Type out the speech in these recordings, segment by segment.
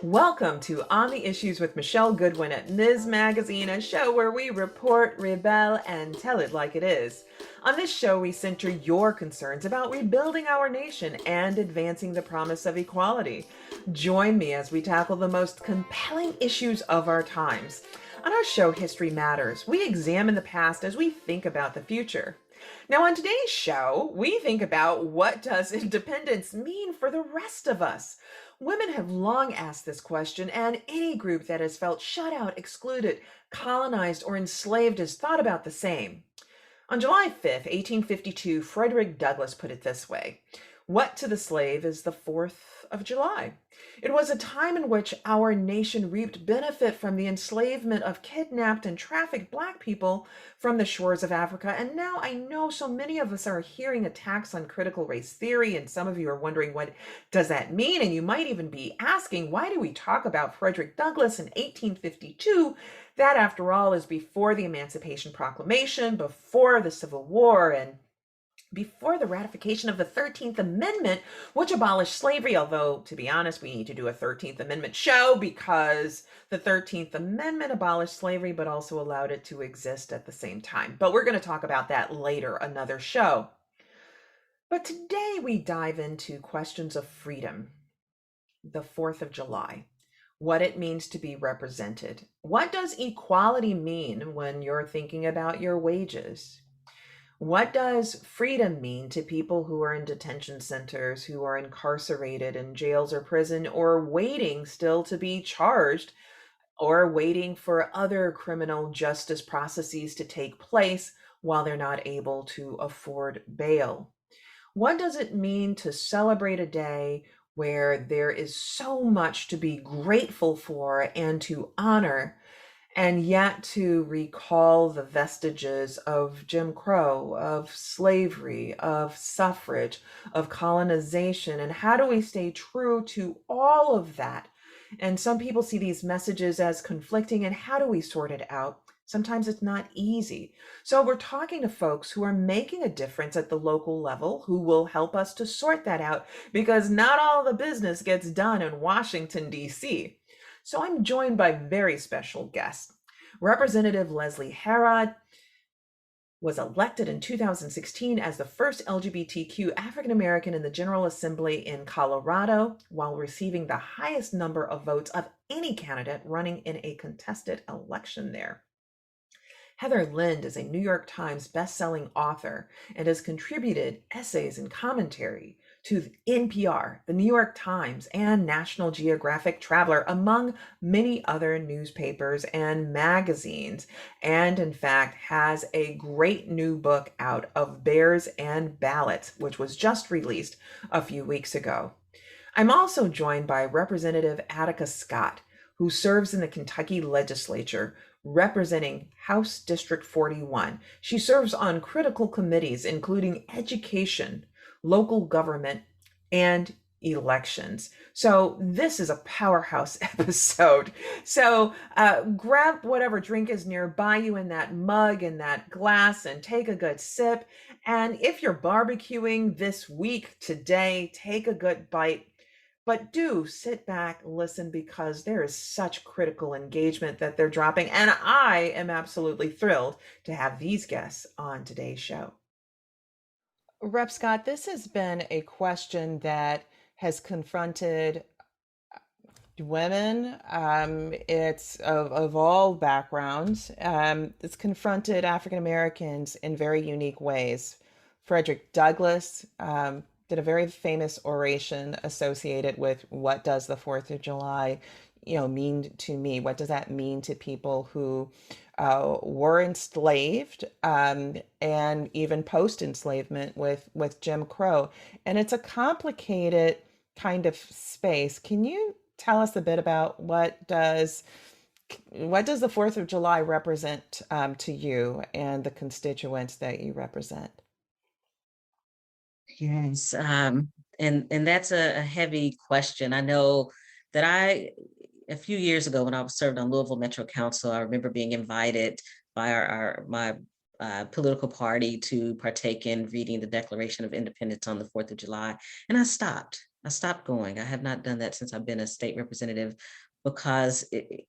Welcome to On the Issues with Michelle Goodwin at Ms. Magazine, a show where we report, rebel, and tell it like it is. On this show, we center your concerns about rebuilding our nation and advancing the promise of equality. Join me as we tackle the most compelling issues of our times. On our show, History Matters, we examine the past as we think about the future. Now, on today's show, we think about what does independence mean for the rest of us? Women have long asked this question, and any group that has felt shut out, excluded, colonized, or enslaved has thought about the same. On July 5th, 1852, Frederick Douglass put it this way: "What to the slave is the 4th of July." It was a time in which our nation reaped benefit from the enslavement of kidnapped and trafficked Black people from the shores of Africa. And now I know so many of us are hearing attacks on critical race theory, and some of you are wondering, what does that mean? And you might even be asking, why do we talk about Frederick Douglass in 1852? That, after all, is before the Emancipation Proclamation, before the Civil War, and before the ratification of the 13th Amendment, which abolished slavery. Although, to be honest, we need to do a 13th Amendment show because the 13th Amendment abolished slavery but also allowed it to exist at the same time. But we're going to talk about that later, another show. But today we dive into questions of freedom, the 4th of July, what it means to be represented. What does equality mean when you're thinking about your wages? What does freedom mean to people who are in detention centers, who are incarcerated in jails or prison, or waiting still to be charged, or waiting for other criminal justice processes to take place while they're not able to afford bail? What does it mean to celebrate a day where there is so much to be grateful for and to honor, and yet to recall the vestiges of Jim Crow, of slavery, of suffrage, of colonization? And how do we stay true to all of that? And some people see these messages as conflicting, and how do we sort it out? Sometimes it's not easy. So we're talking to folks who are making a difference at the local level, who will help us to sort that out, because not all the business gets done in Washington, D.C. So I'm joined by very special guests. Representative Leslie Herod was elected in 2016 as the first LGBTQ African American in the General Assembly in Colorado, while receiving the highest number of votes of any candidate running in a contested election there. Heather Lende is a New York Times best-selling author and has contributed essays and commentary to NPR, the New York Times, and National Geographic Traveler, among many other newspapers and magazines, and in fact has a great new book out of Bears and Ballots, which was just released a few weeks ago. I'm also joined by Representative Attica Scott, who serves in the Kentucky legislature representing House District 41. She serves on critical committees, including education, local government, and elections. So this is a powerhouse episode. So grab whatever drink is nearby you in that mug, in that glass, and take a good sip. And if you're barbecuing this week, today, take a good bite. But do sit back, listen, because there is such critical engagement that they're dropping. And I am absolutely thrilled to have these guests on today's show. Rep Scott, this has been a question that has confronted women. It's of all backgrounds. It's confronted African Americans in very unique ways. Frederick Douglass did a very famous oration associated with what does the 4th of July, mean to me? What does that mean to people who were enslaved, and even post-enslavement with Jim Crow? And it's a complicated kind of space. Can you tell us a bit about what does the 4th of July represent to you and the constituents that you represent? Yes, and that's a heavy question. I know that a few years ago when I was served on Louisville Metro Council, I remember being invited by my political party to partake in reading the Declaration of Independence on the 4th of July, and I stopped I stopped going. I have not done that since I've been a state representative because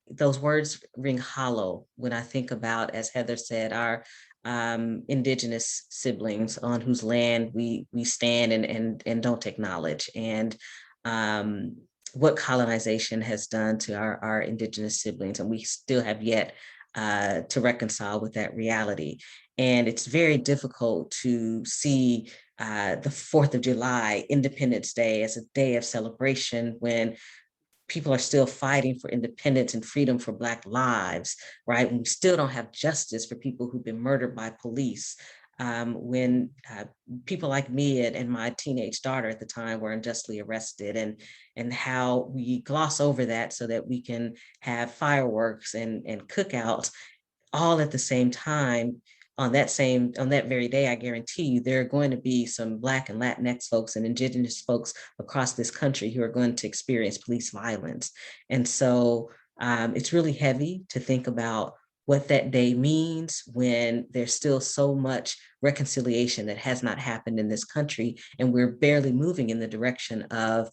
those words ring hollow when I think about, as Heather said, our indigenous siblings on whose land we stand and don't acknowledge, and um, what colonization has done to our indigenous siblings, and we still have yet to reconcile with that reality. And it's very difficult to see the 4th of July, Independence Day, as a day of celebration when people are still fighting for independence and freedom for Black lives, right? When we still don't have justice for people who've been murdered by police. When people like me and my teenage daughter at the time were unjustly arrested, and how we gloss over that so that we can have fireworks and cookouts all at the same time. On that very day, I guarantee you there are going to be some Black and Latinx folks and indigenous folks across this country who are going to experience police violence. And so it's really heavy to think about what that day means when there's still so much reconciliation that has not happened in this country, and we're barely moving in the direction of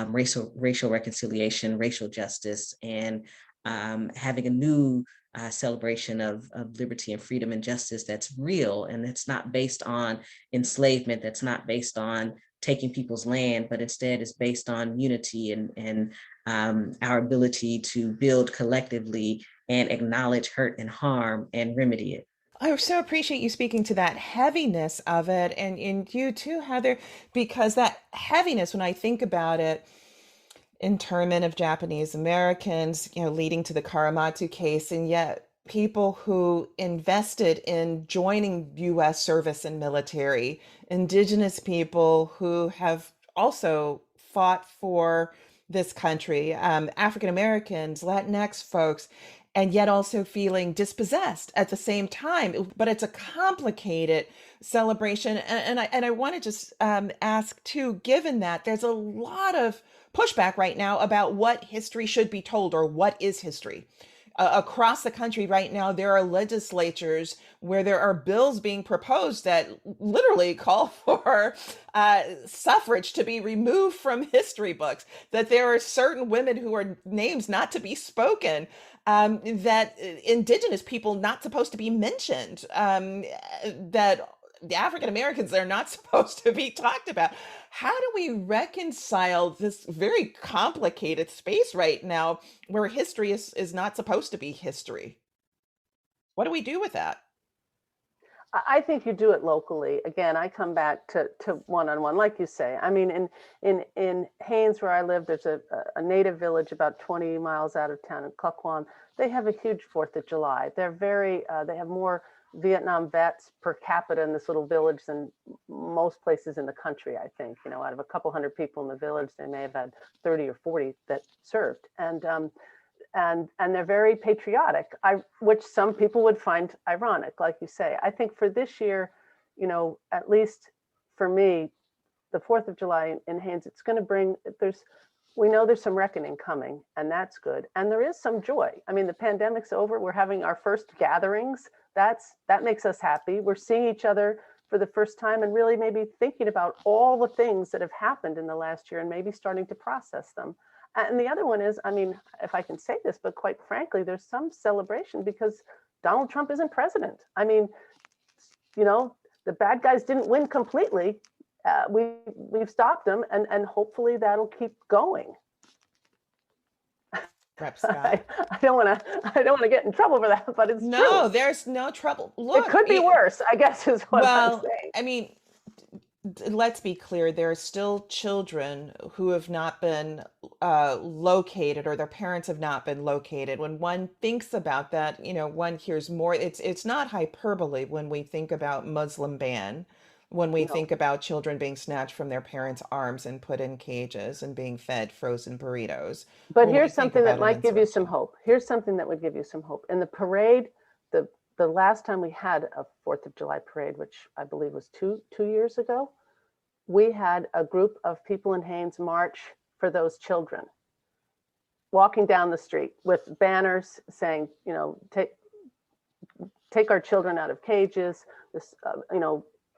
racial reconciliation, racial justice, and having a new celebration of liberty and freedom and justice that's real, and it's not based on enslavement, that's not based on taking people's land, but instead is based on unity and our ability to build collectively and acknowledge hurt and harm and remedy it. I so appreciate you speaking to that heaviness of it, and you too, Heather, because that heaviness, when I think about it, internment of Japanese Americans, leading to the Karamatsu case, and yet people who invested in joining U.S. service and military, indigenous people who have also fought for this country, African Americans, Latinx folks, and yet also feeling dispossessed at the same time. But it's a complicated celebration, and I want to just ask too, given that there's a lot of pushback right now about what history should be told or what is history. Across the country right now, there are legislatures where there are bills being proposed that literally call for suffrage to be removed from history books, that there are certain women who are names not to be spoken, that indigenous people not supposed to be mentioned, that the African Americans are not supposed to be talked about. How do we reconcile this very complicated space right now where history is not supposed to be history? What do we do with that? I think you do it locally. Again, I come back to one-on-one, like you say. I mean, in Haines, where I live, there's a native village about 20 miles out of town in Klukwan. They have a huge 4th of July. They're they have more Vietnam vets per capita in this little village than most places in the country, I think. Out of a couple hundred people in the village, they may have had 30 or 40 that served. And they're very patriotic, which some people would find ironic, like you say. I think for this year, at least for me, the 4th of July in Haines, it's going to bring, we know there's some reckoning coming, and that's good. And there is some joy. I mean, the pandemic's over. We're having our first gatherings. That makes us happy. We're seeing each other for the first time and really maybe thinking about all the things that have happened in the last year and maybe starting to process them. And the other one is, I mean, if I can say this, but quite frankly, there's some celebration because Donald Trump isn't president. I mean, the bad guys didn't win completely. We've stopped them, and hopefully that'll keep going. I don't want to get in trouble for that, but it's true. No, there's no trouble. Look, it could be worse, I guess, is what I'm saying. I mean, let's be clear, there are still children who have not been located, or their parents have not been located. When one thinks about that, one hears more. It's not hyperbole when we think about Muslim ban, when we think about children being snatched from their parents' arms and put in cages and being fed frozen burritos. But here's something that might give you some hope. Here's something that would give you some hope. In the parade, the last time we had a 4th of July parade, which I believe was two years ago, we had a group of people in Haines march for those children, walking down the street with banners saying, take our children out of cages, this,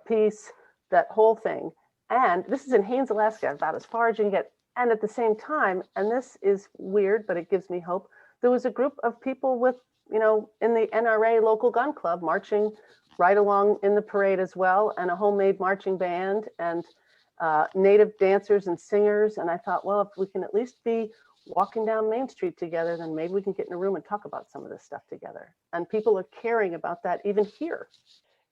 peace, that whole thing. And this is in Haines, Alaska, about as far as you can get. And at the same time, and this is weird, but it gives me hope, there was a group of people with, in the NRA local gun club marching right along in the parade as well, and a homemade marching band and native dancers and singers. And I thought, well, if we can at least be walking down Main Street together, then maybe we can get in a room and talk about some of this stuff together. And people are caring about that even here.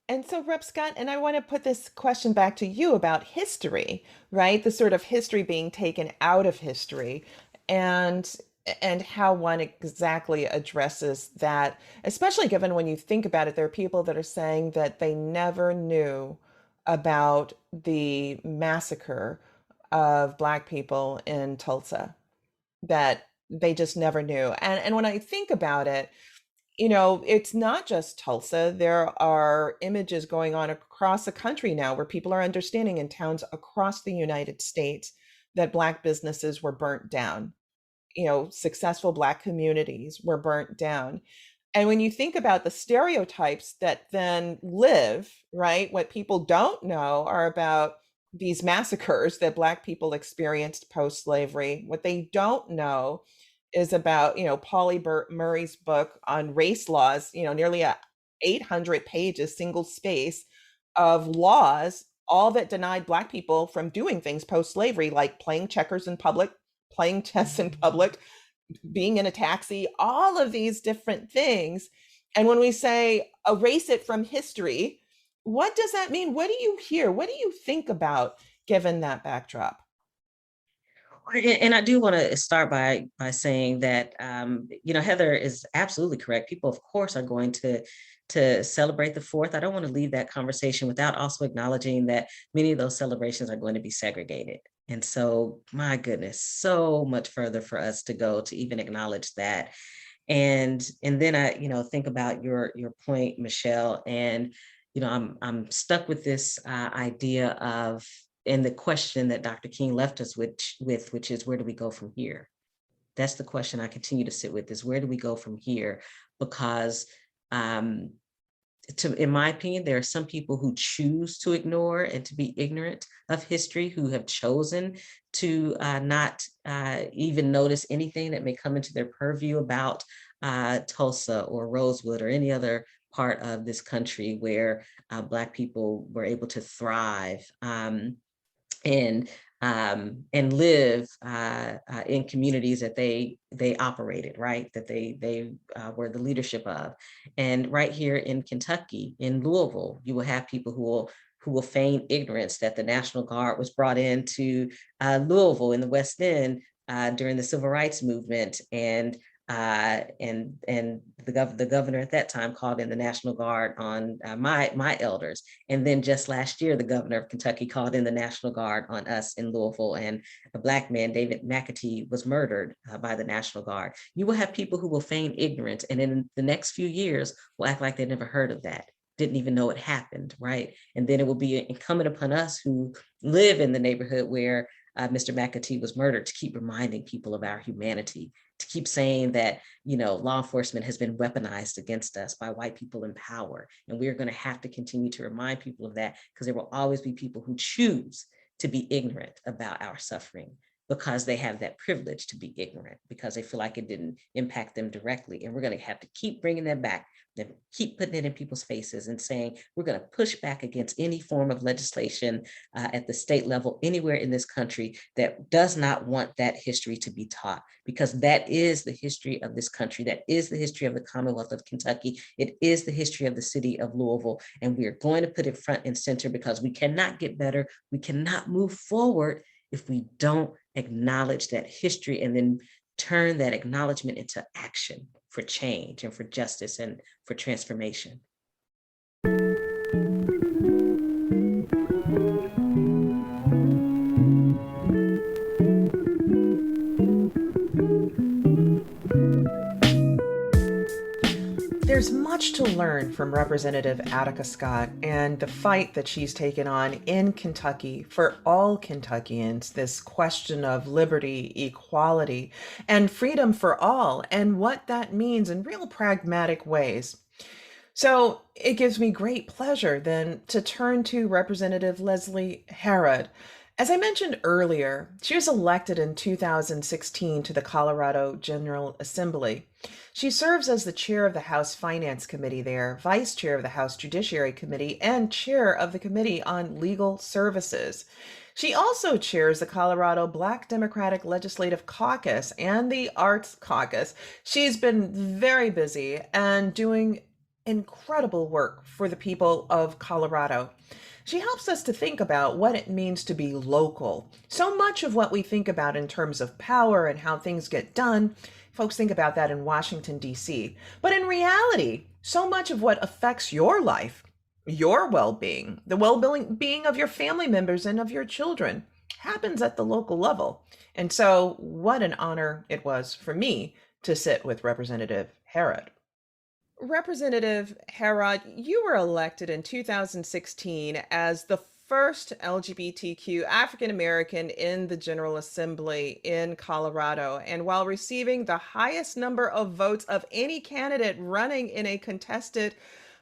And so, Rep. Scott, and I want to put this question back to you about history, right? The sort of history being taken out of history, and how one exactly addresses that, especially given when you think about it, there are people that are saying that they never knew about the massacre of Black people in Tulsa, that they just never knew. And when I think about it, it's not just Tulsa. There are images going on across the country now where people are understanding in towns across the United States that Black businesses were burnt down. Successful Black communities were burnt down. And when you think about the stereotypes that then live, right, what people don't know are about these massacres that Black people experienced post-slavery. What they don't know is about, Pauli Murray's book on race laws, nearly 800 pages, single space of laws, all that denied Black people from doing things post-slavery, like playing checkers in public, playing chess in public, being in a taxi, all of these different things. And when we say erase it from history, what does that mean? What do you hear? What do you think about given that backdrop? And I do want to start by saying that Heather is absolutely correct. People, of course, are going to celebrate the 4th. I don't want to leave that conversation without also acknowledging that many of those celebrations are going to be segregated. And so, my goodness, so much further for us to go to even acknowledge that. And then I think about your point, Michelle, and I'm stuck with this idea of, and the question that Dr. King left us with, which is, where do we go from here? That's the question I continue to sit with, is where do we go from here? Because in my opinion, there are some people who choose to ignore and to be ignorant of history, who have chosen to not even notice anything that may come into their purview about Tulsa or Rosewood or any other part of this country where Black people were able to thrive and live in communities that they operated, right? That they were the leadership of. And right here in Kentucky, in Louisville, you will have people who will feign ignorance that the National Guard was brought into Louisville in the West End during the Civil Rights Movement, and the governor at that time called in the National Guard on my elders. And then just last year, the governor of Kentucky called in the National Guard on us in Louisville, and a Black man, David McAtee, was murdered by the National Guard. You will have people who will feign ignorance, and in the next few years will act like they never heard of that, didn't even know it happened, right? And then it will be incumbent upon us who live in the neighborhood where Mr. McAtee was murdered to keep reminding people of our humanity, to keep saying that, law enforcement has been weaponized against us by white people in power. And we're going to have to continue to remind people of that, because there will always be people who choose to be ignorant about our suffering because they have that privilege to be ignorant, because they feel like it didn't impact them directly. And we're going to have to keep bringing that back, and keep putting it in people's faces and saying, we're going to push back against any form of legislation at the state level, anywhere in this country, that does not want that history to be taught, because that is the history of this country. That is the history of the Commonwealth of Kentucky. It is the history of the city of Louisville. And we are going to put it front and center, because we cannot get better. We cannot move forward if we don't acknowledge that history and then turn that acknowledgement into action for change and for justice and for transformation. There's much to learn from Representative Attica Scott and the fight that she's taken on in Kentucky for all Kentuckians, this question of liberty, equality, and freedom for all, and what that means in real pragmatic ways. So it gives me great pleasure then to turn to Representative Leslie Harrod. As I mentioned earlier, she was elected in 2016 to the Colorado General Assembly. She serves as the chair of the House Finance Committee there, vice chair of the House Judiciary Committee, and chair of the Committee on Legal Services. She also chairs the Colorado Black Democratic Legislative Caucus and the Arts Caucus. She's been very busy and doing incredible work for the people of Colorado. She helps us to think about what it means to be local. So much of what we think about in terms of power and how things get done, folks think about that in Washington, D.C. But in reality, so much of what affects your life, your well being, the well being of your family members and of your children, happens at the local level. And so, what an honor it was for me to sit with Representative Harrod. Representative Harrod, you were elected in 2016 as the first LGBTQ African American in the General Assembly in Colorado. And while receiving the highest number of votes of any candidate running in a contested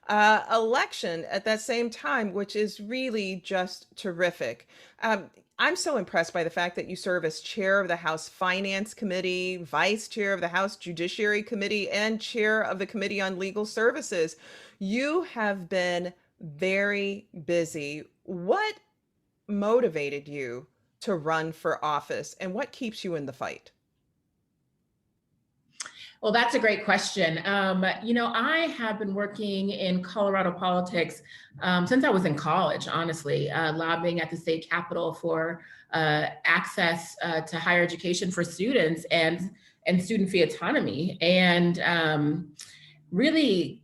election at that same time, which is really just terrific. I'm so impressed by the fact that you serve as chair of the House Finance Committee, vice chair of the House Judiciary Committee, and chair of the Committee on Legal Services. You have been very busy. What motivated you to run for office, and what keeps you in the fight? Well, that's a great question. I have been working in Colorado politics since I was in college, honestly, lobbying at the state capitol for access to higher education for students and student fee autonomy, and really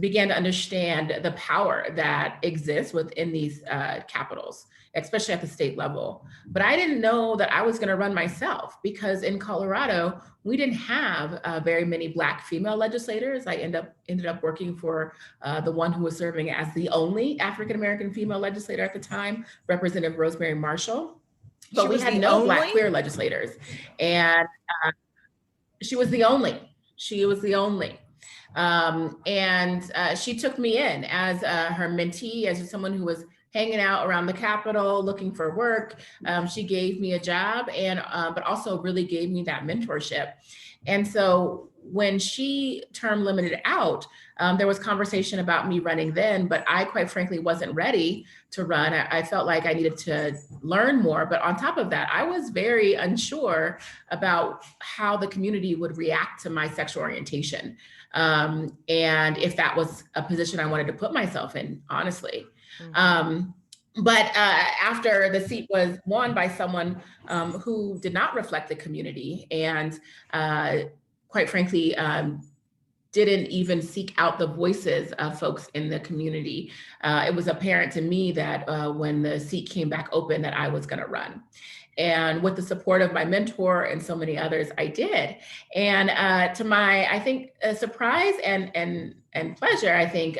began to understand the power that exists within these capitals, especially at the state level. But I didn't know that I was going to run myself, because in Colorado, we didn't have very many Black female legislators. I ended up working for the one who was serving as the only African-American female legislator at the time, Representative Rosemary Marshall. But we had no Black queer legislators. And she was the only. She was the only. She took me in as her mentee, as someone who was hanging out around the Capitol looking for work. She gave me a job, and but also really gave me that mentorship. And so when she term limited out, there was conversation about me running then, but I quite frankly wasn't ready to run. I felt like I needed to learn more. But on top of that, I was very unsure about how the community would react to my sexual orientation. And if that was a position I wanted to put myself in, honestly. But after the seat was won by someone who did not reflect the community, and quite frankly, didn't even seek out the voices of folks in the community, it was apparent to me that when the seat came back open, that I was going to run. And with the support of my mentor and so many others, I did. And to my, I think, surprise and pleasure, I think,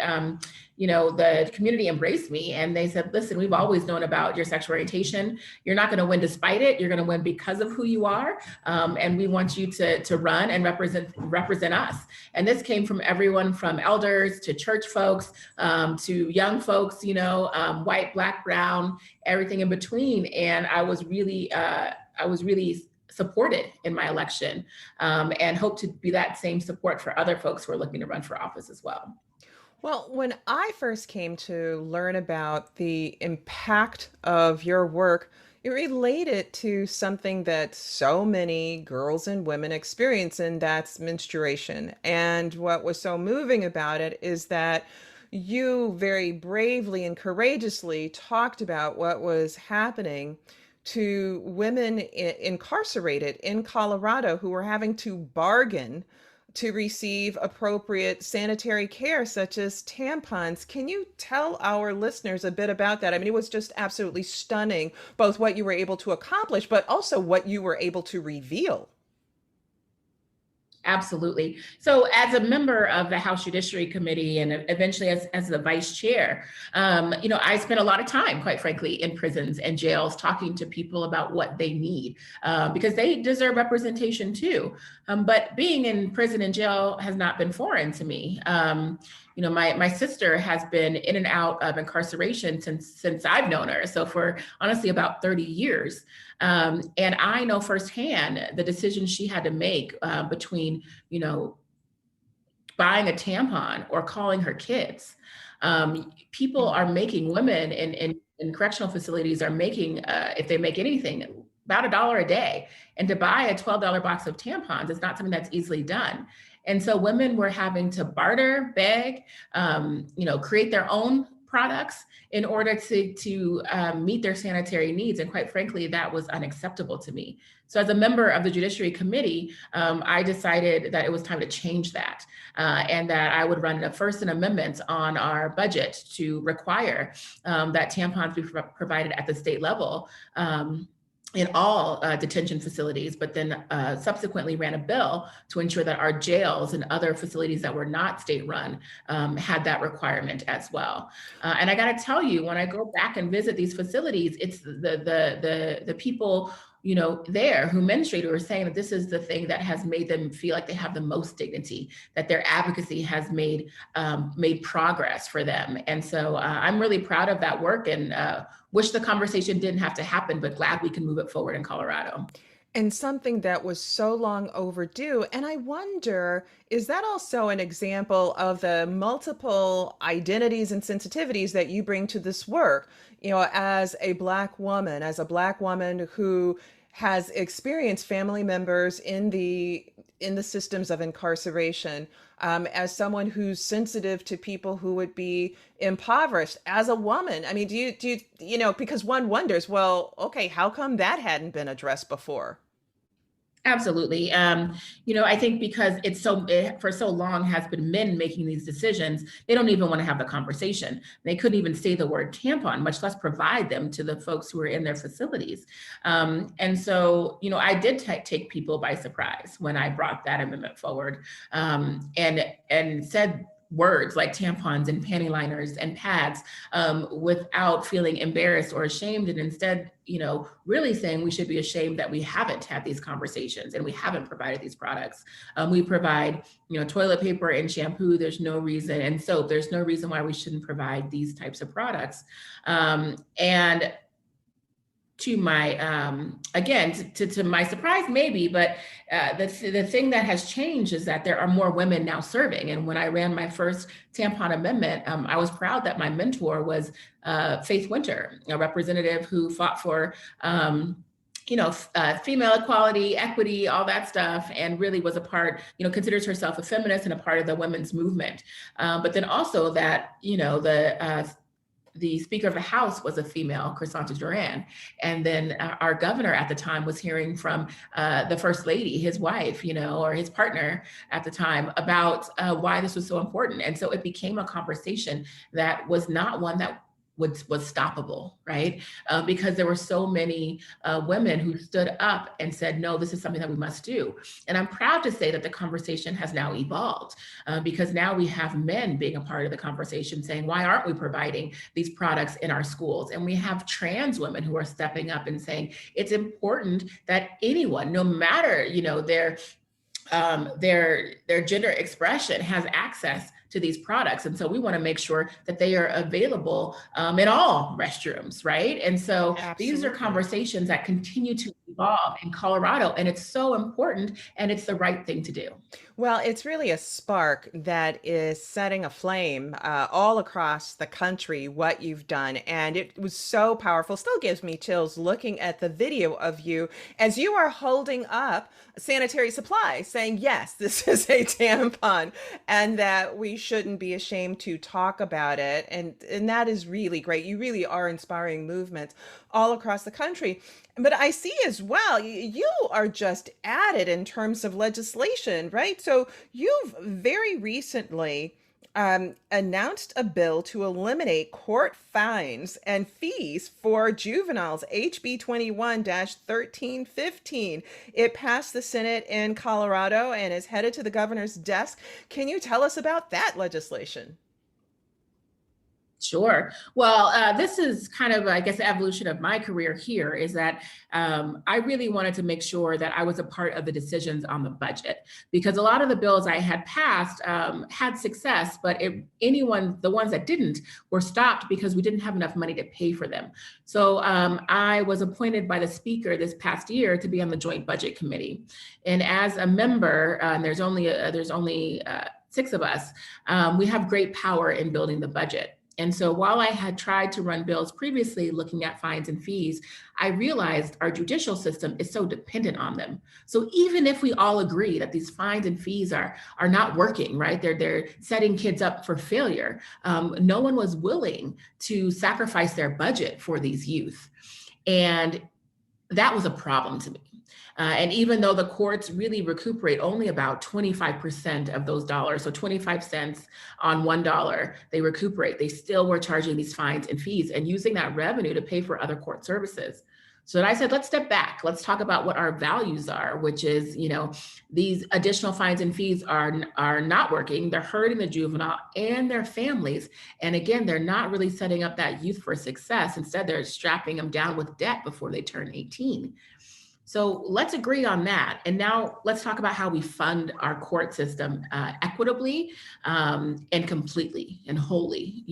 the community embraced me, and they said, listen, we've always known about your sexual orientation. You're not going to win despite it. You're going to win because of who you are. And we want you to run and represent us. And this came from everyone from elders to church folks, to young folks, white, Black, brown, everything in between. And I was really supported in my election, and hope to be that same support for other folks who are looking to run for office as well. Well, when I first came to learn about the impact of your work, it related to something that so many girls and women experience, and that's menstruation. And what was so moving about it is that you very bravely and courageously talked about what was happening to women incarcerated in Colorado who were having to bargain to receive appropriate sanitary care, such as tampons. Can you tell our listeners a bit about that? I mean, it was just absolutely stunning, both what you were able to accomplish, but also what you were able to reveal. Absolutely. So as a member of the House Judiciary Committee, and eventually as the vice chair, I spent a lot of time, quite frankly, in prisons and jails talking to people about what they need, because they deserve representation too. But being in prison and jail has not been foreign to me. my sister has been in and out of incarceration since I've known her. So for honestly about 30 years. And I know firsthand the decision she had to make between, buying a tampon or calling her kids. People are making, women in correctional facilities are making, if they make anything, about $1 a day. And to buy a $12 box of tampons is not something that's easily done. And so women were having to barter, beg, create their own products in order to meet their sanitary needs. And quite frankly, that was unacceptable to me. So as a member of the Judiciary Committee, I decided that it was time to change that, and that I would run an amendment on our budget to require that tampons be provided at the state level in all detention facilities, but then subsequently ran a bill to ensure that our jails and other facilities that were not state run had that requirement as well. And I got to tell you, when I go back and visit these facilities, it's the people there who menstruate who are saying that this is the thing that has made them feel like they have the most dignity, that their advocacy has made progress for them. And so I'm really proud of that work, and wish the conversation didn't have to happen, but glad we can move it forward in Colorado. And something that was so long overdue. And I wonder, is that also an example of the multiple identities and sensitivities that you bring to this work? As a Black woman who has experienced family members in the systems of incarceration, as someone who's sensitive to people who would be impoverished, as a woman. I mean, do you because one wonders, well, okay, how come that hadn't been addressed before? Absolutely. I think because it for so long has been men making these decisions, they don't even want to have the conversation. They couldn't even say the word tampon, much less provide them to the folks who are in their facilities. And so, I did take people by surprise when I brought that amendment forward, and said words like tampons and panty liners and pads without feeling embarrassed or ashamed, and instead, really saying we should be ashamed that we haven't had these conversations and we haven't provided these products. We provide, toilet paper and shampoo. There's no reason, and soap. There's no reason why we shouldn't provide these types of products. And to my, again, to my surprise, maybe, but the thing that has changed is that there are more women now serving. And when I ran my first tampon amendment, I was proud that my mentor was Faith Winter, a representative who fought for female equality, equity, all that stuff, and really was a part, considers herself a feminist and a part of the women's movement. But then also that, the Speaker of the House was a female, Crisanta Duran. And then our governor at the time was hearing from the First Lady, his wife, or his partner at the time, about why this was so important. And so it became a conversation that was not one that was stoppable, right? Because there were so many women who stood up and said, no, this is something that we must do. And I'm proud to say that the conversation has now evolved, because now we have men being a part of the conversation saying, why aren't we providing these products in our schools? And we have trans women who are stepping up and saying, it's important that anyone, no matter, their gender expression, has access to these products. And so we want to make sure that they are available in all restrooms, right? And so These are conversations that continue to evolve in Colorado, and it's so important, and it's the right thing to do. Well, it's really a spark that is setting a flame all across the country, what you've done. And it was so powerful, still gives me chills looking at the video of you as you are holding up sanitary supplies saying, yes, this is a tampon, and that we shouldn't be ashamed to talk about it. And that is really great. You really are inspiring movements all across the country. But I see as well, you are just at it in terms of legislation, right? So you've very recently announced a bill to eliminate court fines and fees for juveniles, HB 21-1315. It passed the Senate in Colorado and is headed to the governor's desk. Can you tell us about that legislation? Sure. Well, this is kind of, I guess, the evolution of my career here is that I really wanted to make sure that I was a part of the decisions on the budget, because a lot of the bills I had passed had success, but the ones that didn't were stopped because we didn't have enough money to pay for them. So I was appointed by the speaker this past year to be on the Joint Budget Committee. And as a member, there's only 6 of us, we have great power in building the budget. And so while I had tried to run bills previously looking at fines and fees, I realized our judicial system is so dependent on them. So even if we all agree that these fines and fees are not working, right? They're setting kids up for failure. No one was willing to sacrifice their budget for these youth. And that was a problem to me. And even though the courts really recuperate only about 25% of those dollars, so 25 cents on $1, they recuperate, they still were charging these fines and fees and using that revenue to pay for other court services. So I said, let's step back. Let's talk about what our values are, which is, these additional fines and fees are not working. They're hurting the juvenile and their families. And again, they're not really setting up that youth for success. Instead, they're strapping them down with debt before they turn 18. So let's agree on that. And now let's talk about how we fund our court system equitably and completely and wholly,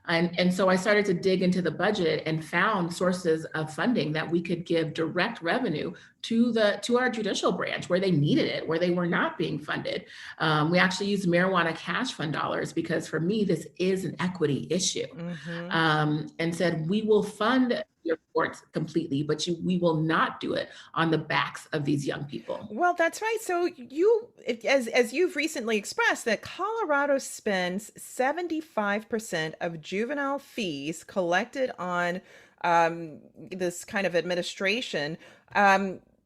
And so I started to dig into the budget and found sources of funding that we could give direct revenue to our judicial branch where they needed it, where they were not being funded. We actually used marijuana cash fund dollars because for me, this is an equity issue. And said, we will fund your courts completely, but we will not do it on the backs of these young people. Well, that's right. So as you've recently expressed, that Colorado spends 75% of juvenile fees collected on this kind of administration.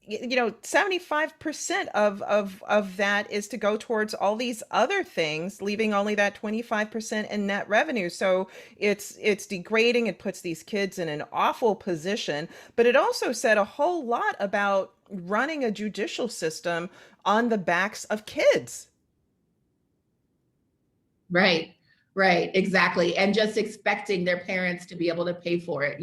75% of that is to go towards all these other things, leaving only that 25% in net revenue. So it's degrading. It puts these kids in an awful position, but it also said a whole lot about running a judicial system on the backs of kids. Right, exactly. And just expecting their parents to be able to pay for it,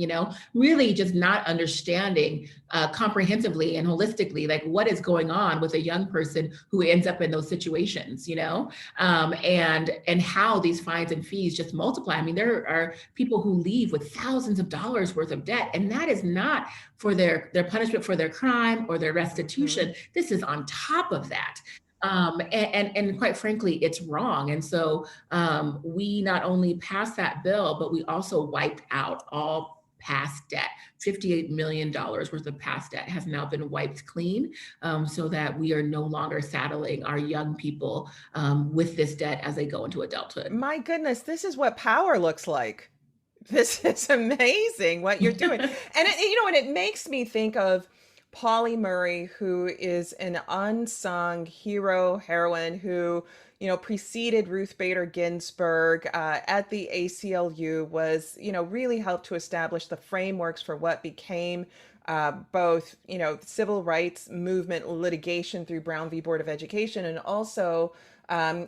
really just not understanding comprehensively and holistically, like what is going on with a young person who ends up in those situations, and how these fines and fees just multiply. I mean, there are people who leave with thousands of dollars worth of debt, and that is not for their punishment for their crime or their restitution. This is on top of that. And quite frankly, it's wrong. And so we not only passed that bill, but we also wiped out all past debt. $58 million worth of past debt has now been wiped clean, so that we are no longer saddling our young people with this debt as they go into adulthood. My goodness, this is what power looks like. This is amazing what you're doing. And it makes me think of Pauli Murray, who is an unsung heroine who, preceded Ruth Bader Ginsburg at the ACLU, was, really helped to establish the frameworks for what became both, civil rights movement litigation through Brown v. Board of Education, and also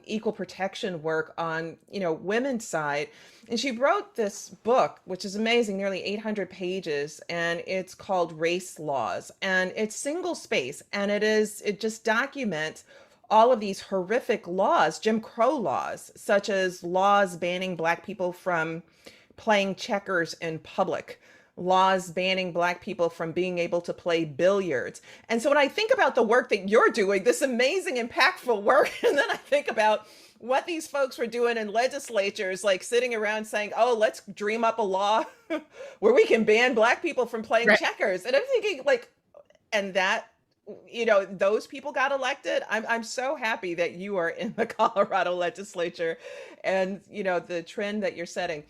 equal protection work on, women's side. And she wrote this book, which is amazing, nearly 800 pages, and it's called Race Laws. And it's single space, and it just documents all of these horrific laws, Jim Crow laws, such as laws banning Black people from playing checkers in public, laws banning Black people from being able to play billiards. And so when I think about the work that you're doing, this amazing, impactful work, and then I think about what these folks were doing in legislatures, like sitting around saying, oh, let's dream up a law where we can ban Black people from playing checkers. And I'm thinking, and that, those people got elected. I'm so happy that you are in the Colorado legislature and, the trend that you're setting.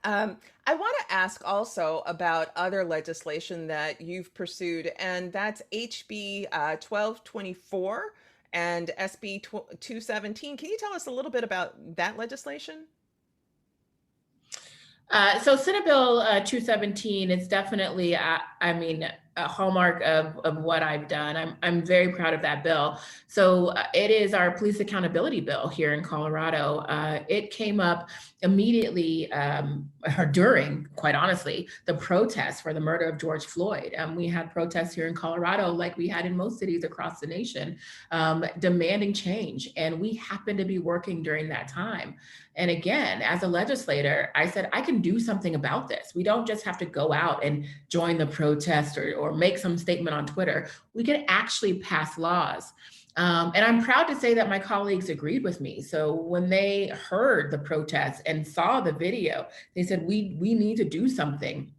I want to ask also about other legislation that you've pursued, and that's HB 1224 and SB 217. Can you tell us a little bit about that legislation? So Senate Bill 217 is definitely, a hallmark of what I've done. I'm very proud of that bill. So it is our police accountability bill here in Colorado. It came up immediately or during, quite honestly, the protests for the murder of George Floyd. We had protests here in Colorado, like we had in most cities across the nation, demanding change. And we happened to be working during that time. And again, as a legislator, I said, I can do something about this. We don't just have to go out and join the protest or make some statement on Twitter. We can actually pass laws. And I'm proud to say that my colleagues agreed with me. So when they heard the protests and saw the video, they said, we need to do something.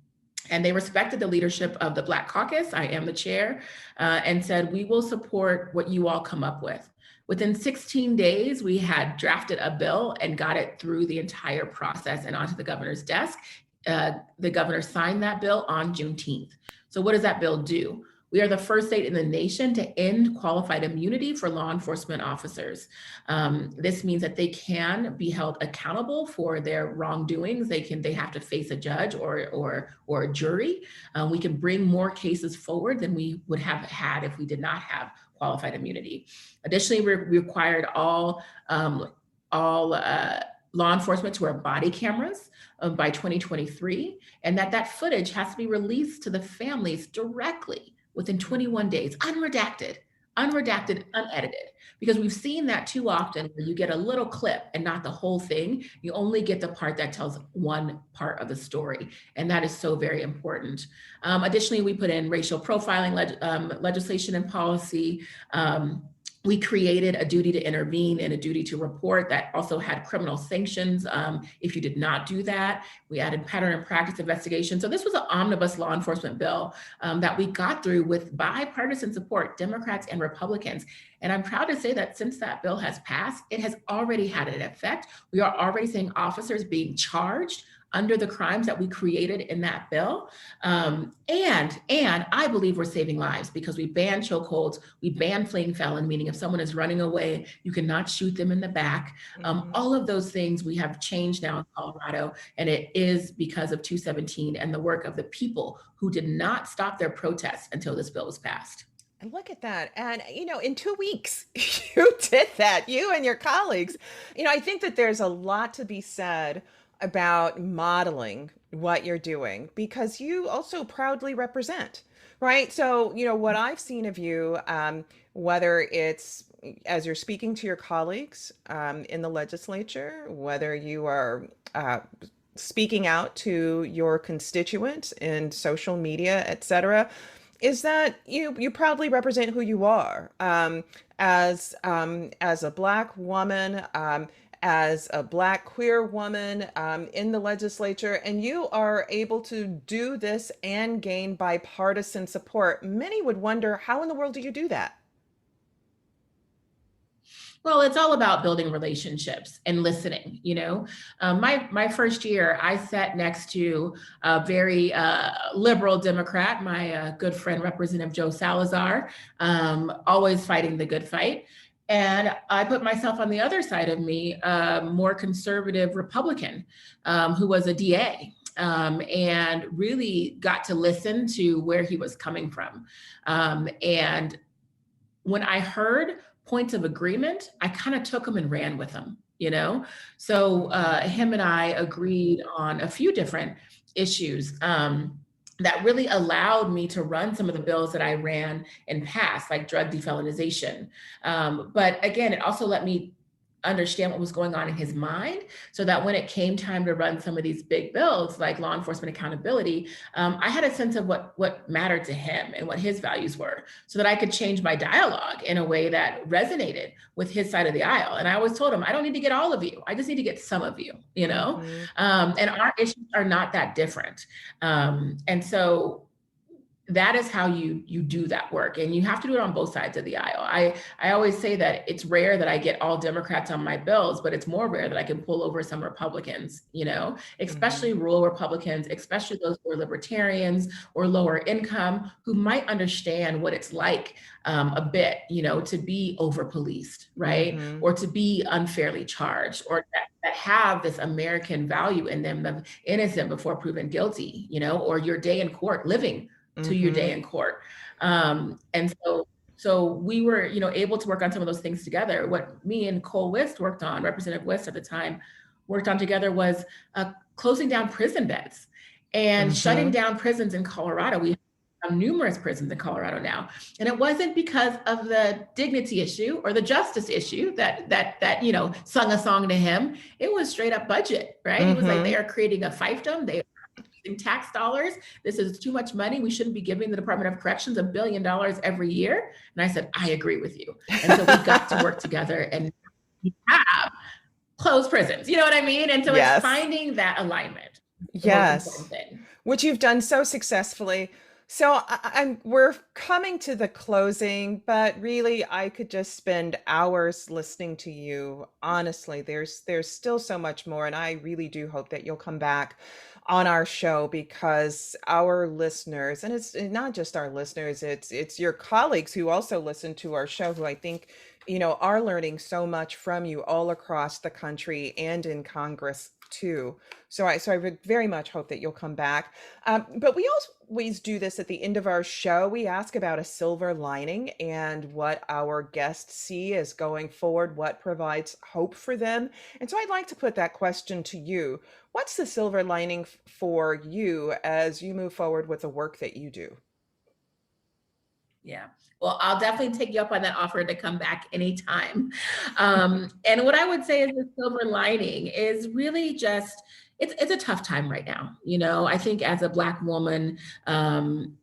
And they respected the leadership of the Black Caucus. I am the chair, and said, we will support what you all come up with. Within 16 days, we had drafted a bill and got it through the entire process and onto the governor's desk. The governor signed that bill on Juneteenth. So what does that bill do? We are the first state in the nation to end qualified immunity for law enforcement officers. This means that they can be held accountable for their wrongdoings. They have to face a judge or a jury. We can bring more cases forward than we would have had if we did not have qualified immunity. Additionally, we required all law enforcement to wear body cameras by 2023, and that footage has to be released to the families directly within 21 days, unredacted, unedited, because we've seen that too often where you get a little clip and not the whole thing. You only get the part that tells one part of the story, and that is so very important. Additionally, we put in racial profiling legislation and policy. We created a duty to intervene and a duty to report that also had criminal sanctions if you did not do that. We added pattern and practice investigation. So this was an omnibus law enforcement bill that we got through with bipartisan support, Democrats and Republicans. And I'm proud to say that since that bill has passed, it has already had an effect. We are already seeing officers being charged under the crimes that we created in that bill. And I believe we're saving lives because we banned chokeholds, we banned fleeing felon, meaning if someone is running away, you cannot shoot them in the back. All of those things we have changed now in Colorado, and it is because of 217 and the work of the people who did not stop their protests until this bill was passed. And look at that. And, in 2 weeks, you did that, you and your colleagues. I think that there's a lot to be said about modeling what you're doing because you also proudly represent, right? So, what I've seen of you, whether it's as you're speaking to your colleagues in the legislature, whether you are speaking out to your constituents in social media, et cetera, is that you proudly represent who you are as a Black woman, as a Black queer woman in the legislature, and you are able to do this and gain bipartisan support. Many would wonder, how in the world do you do that? Well, it's all about building relationships and listening. My first year, I sat next to a very liberal Democrat, my good friend, Representative Joe Salazar, always fighting the good fight. And I put myself on the other side of me, a more conservative Republican who was a DA and really got to listen to where he was coming from. And when I heard points of agreement, I kind of took them and ran with them, So him and I agreed on a few different issues that really allowed me to run some of the bills that I ran and passed, like drug defelonization. But again, it also let me understand what was going on in his mind so that when it came time to run some of these big bills like law enforcement accountability, I had a sense of what mattered to him and what his values were so that I could change my dialogue in a way that resonated with his side of the aisle. And I always told him, I don't need to get all of you. I just need to get some of you, And our issues are not that different. And so that is how you do that work. And you have to do it on both sides of the aisle. I always say that it's rare that I get all Democrats on my bills, but it's more rare that I can pull over some Republicans, especially rural Republicans, especially those who are libertarians or lower income, who might understand what it's like a bit, to be over policed, right? Or to be unfairly charged, or that have this American value in them of innocent before proven guilty, or your day in court living to your day Mhm. in court. And so we were, able to work on some of those things together. What me and Cole Wist worked on, Representative Wist at the time, worked on together was closing down prison beds and shutting Mhm. down prisons in Colorado. We have numerous prisons in Colorado now, and it wasn't because of the dignity issue or the justice issue that sung a song to him. It was straight up budget, right? He was like, they Mhm. are creating a fiefdom. They in tax dollars. This is too much money. We shouldn't be giving the Department of Corrections $1 billion every year. And I said, I agree with you. And so we got to work together and we have closed prisons. You know what I mean? And so it's Yes. finding that alignment, the most important Yes. thing. Which you've done so successfully. So we're coming to the closing, but really I could just spend hours listening to you. Honestly, there's still so much more, and I really do hope that you'll come back on our show, because our listeners, and it's not just our listeners, it's your colleagues who also listen to our show, who I think are learning so much from you all across the country and in Congress too. So I would very much hope that you'll come back. But we always do this at the end of our show. We ask about a silver lining and what our guests see as going forward, what provides hope for them. And so I'd like to put that question to you. What's the silver lining for you as you move forward with the work that you do? Yeah. Well, I'll definitely take you up on that offer to come back anytime. And what I would say is the silver lining is really just, it's a tough time right now. I think as a Black woman,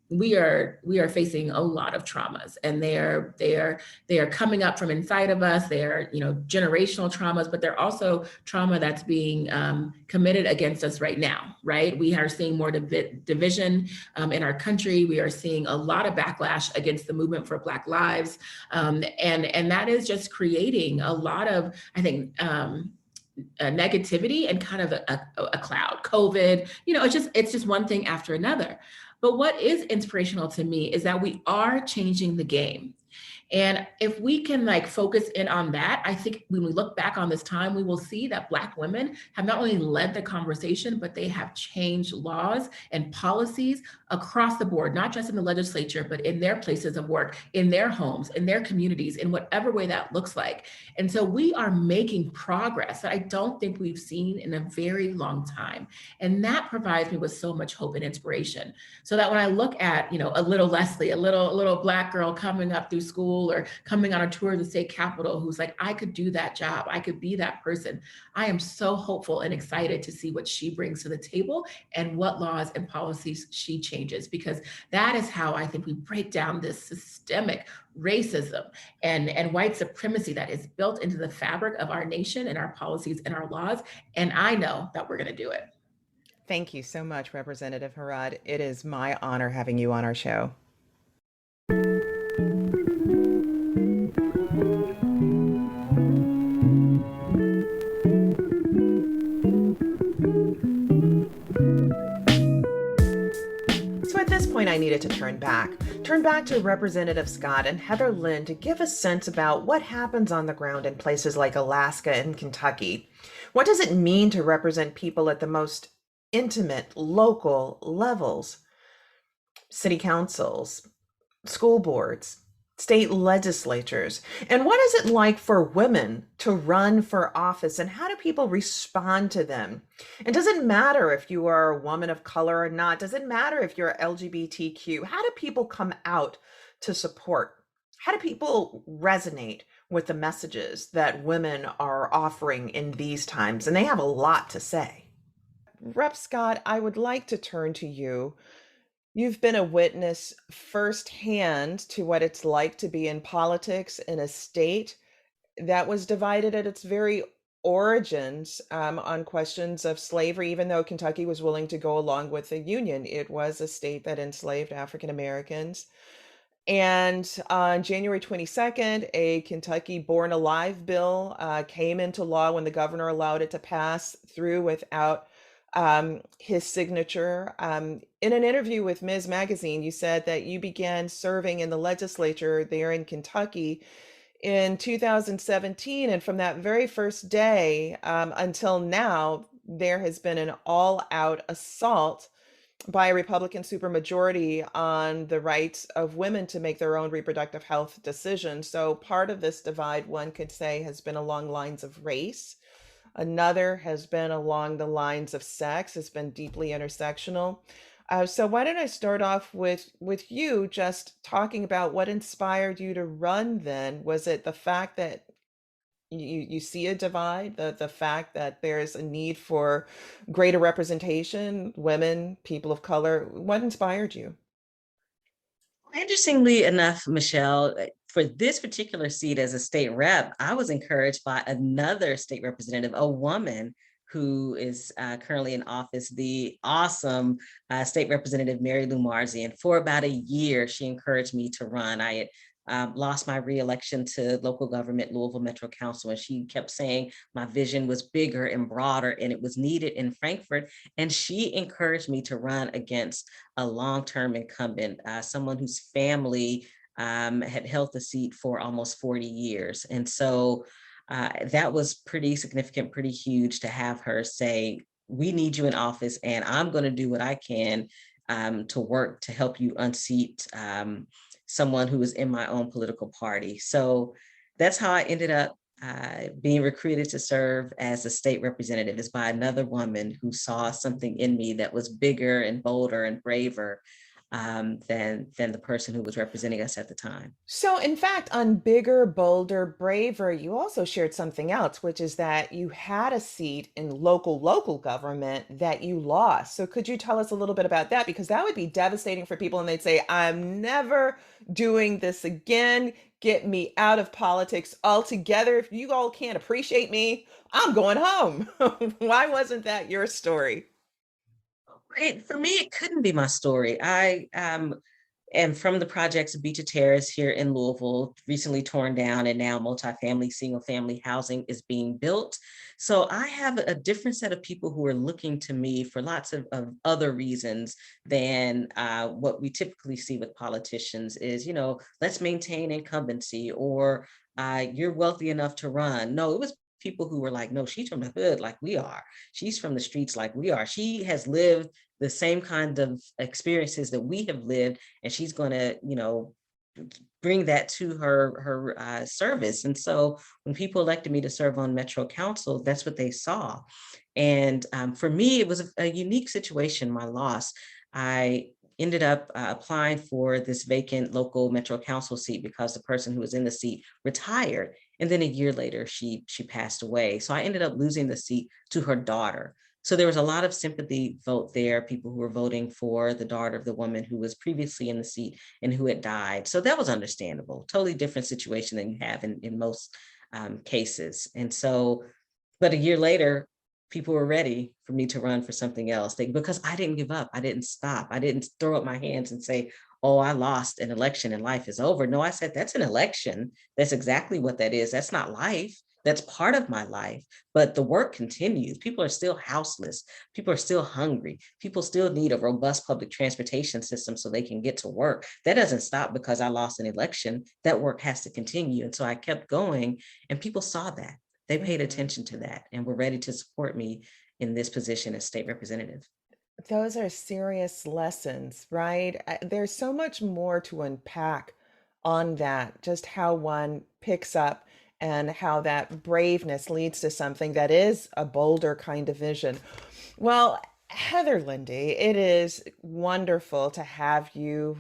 we are facing a lot of traumas, and they are coming up from inside of us. They are, generational traumas, but they're also trauma that's being committed against us right now, right? We are seeing more division in our country. We are seeing a lot of backlash against the movement for Black lives. And that is just creating a lot of, I think, negativity and kind of a cloud. COVID, it's just one thing after another. But what is inspirational to me is that we are changing the game. And if we can focus in on that, I think when we look back on this time, we will see that Black women have not only led the conversation, but they have changed laws and policies across the board, not just in the legislature, but in their places of work, in their homes, in their communities, in whatever way that looks like. And so we are making progress that I don't think we've seen in a very long time. And that provides me with so much hope and inspiration. So that when I look at, a little Leslie, a little Black girl coming up through school or coming on a tour of the state capitol, who's like, I could do that job. I could be that person. I am so hopeful and excited to see what she brings to the table and what laws and policies she changes, because that is how I think we break down this systemic racism and white supremacy that is built into the fabric of our nation and our policies and our laws. And I know that we're going to do it. Thank you so much, Representative Harad. It is my honor having you on our show. So at this point, I needed to turn back to Representative Scott and Heather Lynn to give a sense about what happens on the ground in places like Alaska and Kentucky. What does it mean to represent people at the most intimate local levels? City councils, school boards, state legislatures. And what is it like for women to run for office, and how do people respond to them? And does it matter if you are a woman of color or not? Does it matter if you're LGBTQ? How do people come out to support? How do people resonate with the messages that women are offering in these times? And they have a lot to say. Rep. Scott, I would like to turn to you. You've been a witness firsthand to what it's like to be in politics in a state that was divided at its very origins on questions of slavery. Even though Kentucky was willing to go along with the Union, it was a state that enslaved African Americans. And on January 22nd, a Kentucky Born Alive bill came into law when the governor allowed it to pass through without his signature. In an interview with Ms. Magazine, you said that you began serving in the legislature there in Kentucky in 2017. And from that very first day until now, there has been an all-out assault by a Republican supermajority on the rights of women to make their own reproductive health decisions. So part of this divide, one could say, has been along lines of race. Another has been along the lines of sex. It's been deeply intersectional. So why don't I start off with you just talking about what inspired you to run then? Was it the fact that you see a divide, the fact that there's a need for greater representation, women, people of color? What inspired you? Interestingly enough, Michelle, for this particular seat as a state rep, I was encouraged by another state representative, a woman who is currently in office, the awesome state representative Mary Lou Marzi. And for about a year, she encouraged me to run. I had lost my reelection to local government, Louisville Metro Council, and she kept saying my vision was bigger and broader and it was needed in Frankfort. And she encouraged me to run against a long-term incumbent, someone whose family had held the seat for almost 40 years. And so that was pretty significant, pretty huge to have her say, we need you in office and I'm going to do what I can to work to help you unseat someone who was in my own political party. So that's how I ended up being recruited to serve as a state representative, is by another woman who saw something in me that was bigger and bolder and braver than the person who was representing us at the time. So, in fact, on Bigger, Bolder, Braver, you also shared something else, which is that you had a seat in local government that you lost. So, could you tell us a little bit about that? Because that would be devastating for people, and they'd say, I'm never doing this again. Get me out of politics altogether. If you all can't appreciate me, I'm going home. Why wasn't that your story? For me, it couldn't be my story. I am from the projects of Beecher Terrace here in Louisville, recently torn down, and now multifamily, single family housing is being built. So I have a different set of people who are looking to me for lots of other reasons than what we typically see with politicians is, let's maintain incumbency, or you're wealthy enough to run. No, it was people who were like, no, she's from the hood like we are. She's from the streets like we are. She has lived the same kind of experiences that we have lived, and she's going to, bring that to her service. And so when people elected me to serve on Metro Council, that's what they saw. And for me, it was a unique situation, my loss. I ended up applying for this vacant local Metro Council seat because the person who was in the seat retired. And then a year later, she passed away. So I ended up losing the seat to her daughter. So there was a lot of sympathy vote there, people who were voting for the daughter of the woman who was previously in the seat and who had died. So that was understandable, totally different situation than you have in most cases. And so, but a year later, people were ready for me to run for something else because I didn't give up. I didn't stop. I didn't throw up my hands and say, oh, I lost an election and life is over. No, I said, that's an election. That's exactly what that is. That's not life. That's part of my life, but the work continues. People are still houseless. People are still hungry. People still need a robust public transportation system so they can get to work. That doesn't stop because I lost an election. That work has to continue. And so I kept going, and people saw that. They paid attention to that and were ready to support me in this position as state representative. Those are serious lessons, right? There's so much more to unpack on that, just how one picks up and how that braveness leads to something that is a bolder kind of vision. Well, Heather Lende, it is wonderful to have you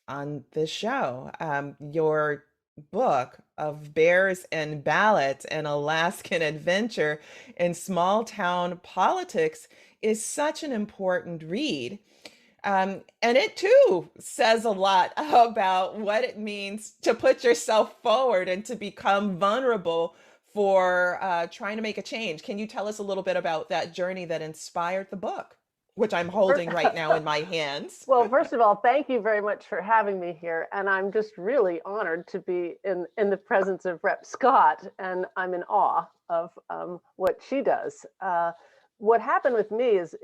on this show. Your book of Bears and Ballots, an Alaskan Adventure in Small Town Politics, is such an important read. And it too says a lot about what it means to put yourself forward and to become vulnerable for trying to make a change. Can you tell us a little bit about that journey that inspired the book, which I'm holding right now in my hands? Well, first of all, thank you very much for having me here. And I'm just really honored to be in the presence of Rep. Scott, and I'm in awe of what she does. What happened with me is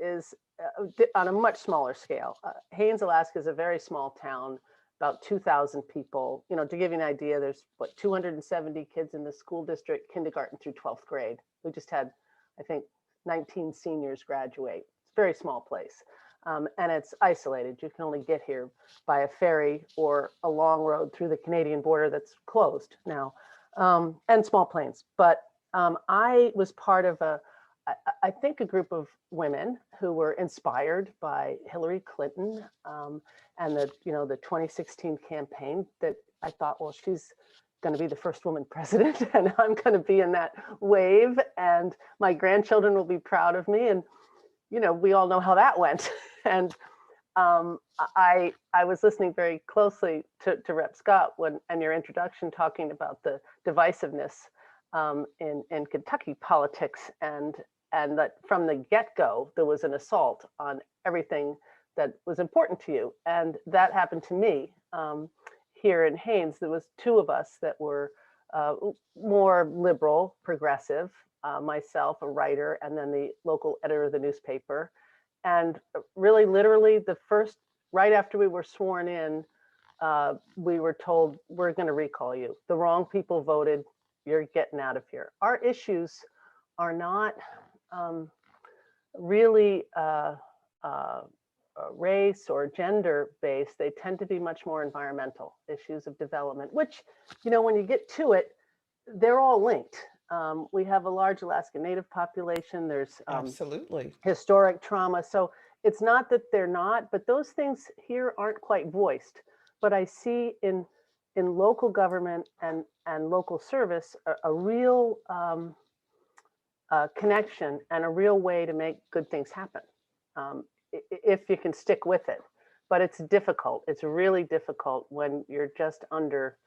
on a much smaller scale. Haines, Alaska is a very small town, about 2,000 people. To give you an idea, there's 270 kids in the school district, kindergarten through 12th grade. We just had, I think, 19 seniors graduate. It's a very small place. And it's isolated. You can only get here by a ferry or a long road through the Canadian border that's closed now, and small planes. But I was part of I think a group of women who were inspired by Hillary Clinton, and the 2016 campaign, that I thought, well, she's going to be the first woman president, and I'm going to be in that wave, and my grandchildren will be proud of me. And we all know how that went. And I was listening very closely to Rep. Scott and your introduction, talking about the divisiveness in Kentucky politics, and that from the get-go there was an assault on everything that was important to you. And that happened to me here in Haines. There was two of us that were more liberal, progressive, myself, a writer, and then the local editor of the newspaper. And really, literally, right after we were sworn in, we were told, we're going to recall you. The wrong people voted. You're getting out of here. Our issues are not really race or gender based. They tend to be much more environmental issues of development, which, when you get to it, they're all linked. We have a large Alaska Native population. There's Absolutely historic trauma. So it's not that they're not, but those things here aren't quite voiced. But I see in local government and local service a real connection and a real way to make good things happen, if you can stick with it. But it's difficult. It's really difficult when you're just under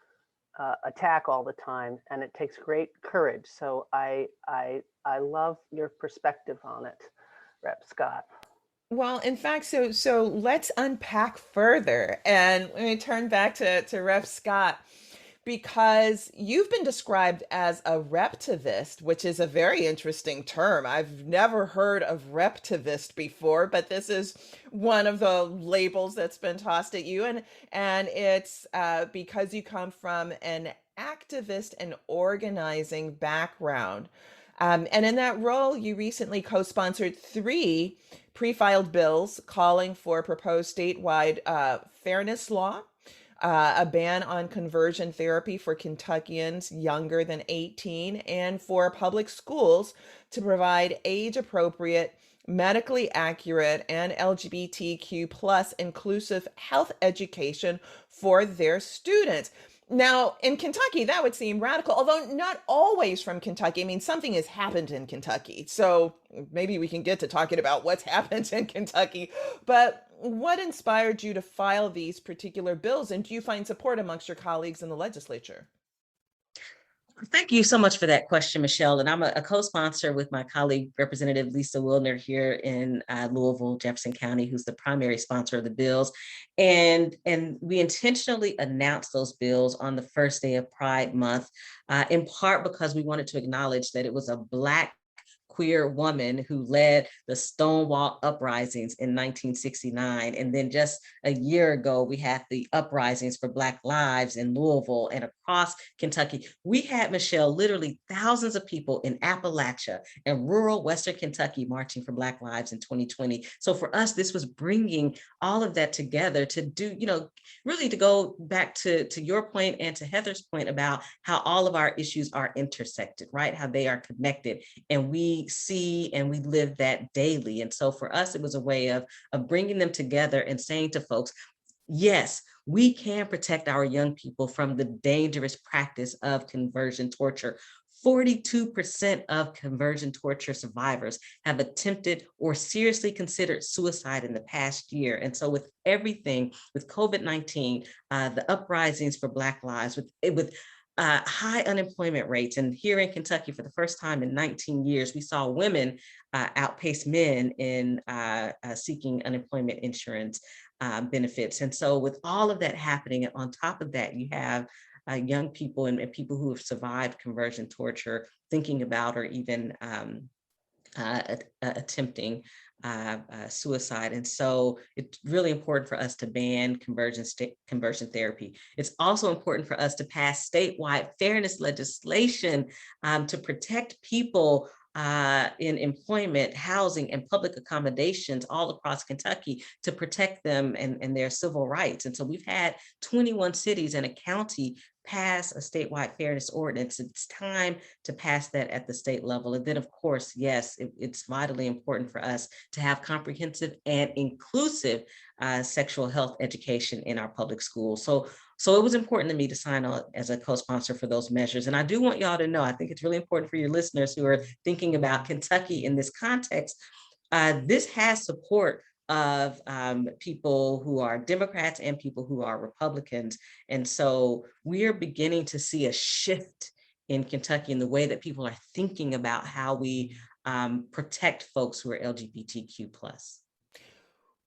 attack all the time, and it takes great courage. So I love your perspective on it, Rep. Scott. well. In fact, so let's unpack further, and let me turn back to Rep. Scott, because you've been described as a reptivist, which is a very interesting term. I've never heard of reptivist before, but this is one of the labels that's been tossed at you. And it's because you come from an activist and organizing background. And in that role, you recently co-sponsored 3 pre-filed bills calling for proposed statewide fairness law, a ban on conversion therapy for Kentuckians younger than 18, and for public schools to provide age-appropriate, medically accurate, and LGBTQ plus inclusive health education for their students. Now, in Kentucky, that would seem radical, although not always from Kentucky. I mean, something has happened in Kentucky, so maybe we can get to talking about what's happened in Kentucky. But what inspired you to file these particular bills, and do you find support amongst your colleagues in the legislature? Thank you so much for that question, Michelle. And I'm a co-sponsor with my colleague, Representative Lisa Wilner, here in Louisville, Jefferson County, who's the primary sponsor of the bills. And we intentionally announced those bills on the first day of Pride Month, in part because we wanted to acknowledge that it was a Black queer woman who led the Stonewall uprisings in 1969. And then just a year ago, we had the uprisings for Black lives in Louisville and across Kentucky. We had, Michelle, literally thousands of people in Appalachia and rural Western Kentucky marching for Black lives in 2020. So for us, this was bringing all of that together to do, really to go back to your point and to Heather's point about how all of our issues are intersected, right? How they are connected. And we see and we live that daily. And so for us, it was a way of bringing them together and saying to folks, yes, we can protect our young people from the dangerous practice of conversion torture. 42% of conversion torture survivors have attempted or seriously considered suicide in the past year. And so with everything, with COVID-19, the uprisings for Black lives, with high unemployment rates. And here in Kentucky, for the first time in 19 years, we saw women outpace men in seeking unemployment insurance benefits. And so with all of that happening, and on top of that, you have young people and people who have survived conversion torture thinking about or even attempting suicide. And so it's really important for us to ban conversion therapy. It's also important for us to pass statewide fairness legislation to protect people in employment, housing, and public accommodations all across Kentucky to protect them and their civil rights. And so we've had 21 cities and a county pass a statewide fairness ordinance. It's time to pass that at the state level. And then, of course, yes, it's vitally important for us to have comprehensive and inclusive sexual health education in our public schools. So it was important to me to sign on as a co-sponsor for those measures. And I do want y'all to know, I think it's really important for your listeners who are thinking about Kentucky in this context. This has support of people who are Democrats and people who are Republicans. And so we're beginning to see a shift in Kentucky in the way that people are thinking about how we protect folks who are LGBTQ+.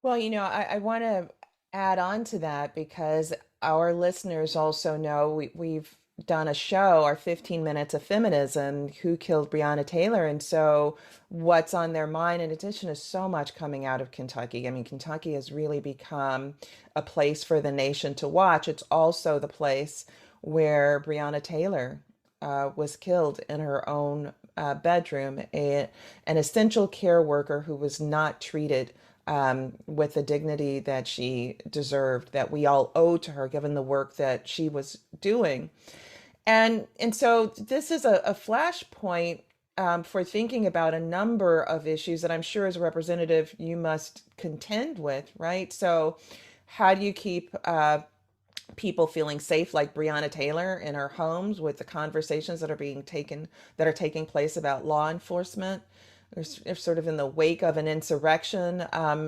Well, I want to add on to that because our listeners also know we've done a show, our 15 Minutes of Feminism, Who Killed Breonna Taylor. And so what's on their mind, in addition, is so much coming out of Kentucky. I mean, Kentucky has really become a place for the nation to watch. It's also the place where Breonna Taylor was killed in her own bedroom, an essential care worker who was not treated with the dignity that she deserved, that we all owe to her, given the work that she was doing. And so this is a flashpoint for thinking about a number of issues that I'm sure as a representative you must contend with, right? So how do you keep people feeling safe like Breonna Taylor in her homes with the conversations that are taking place about law enforcement? They're sort of in the wake of an insurrection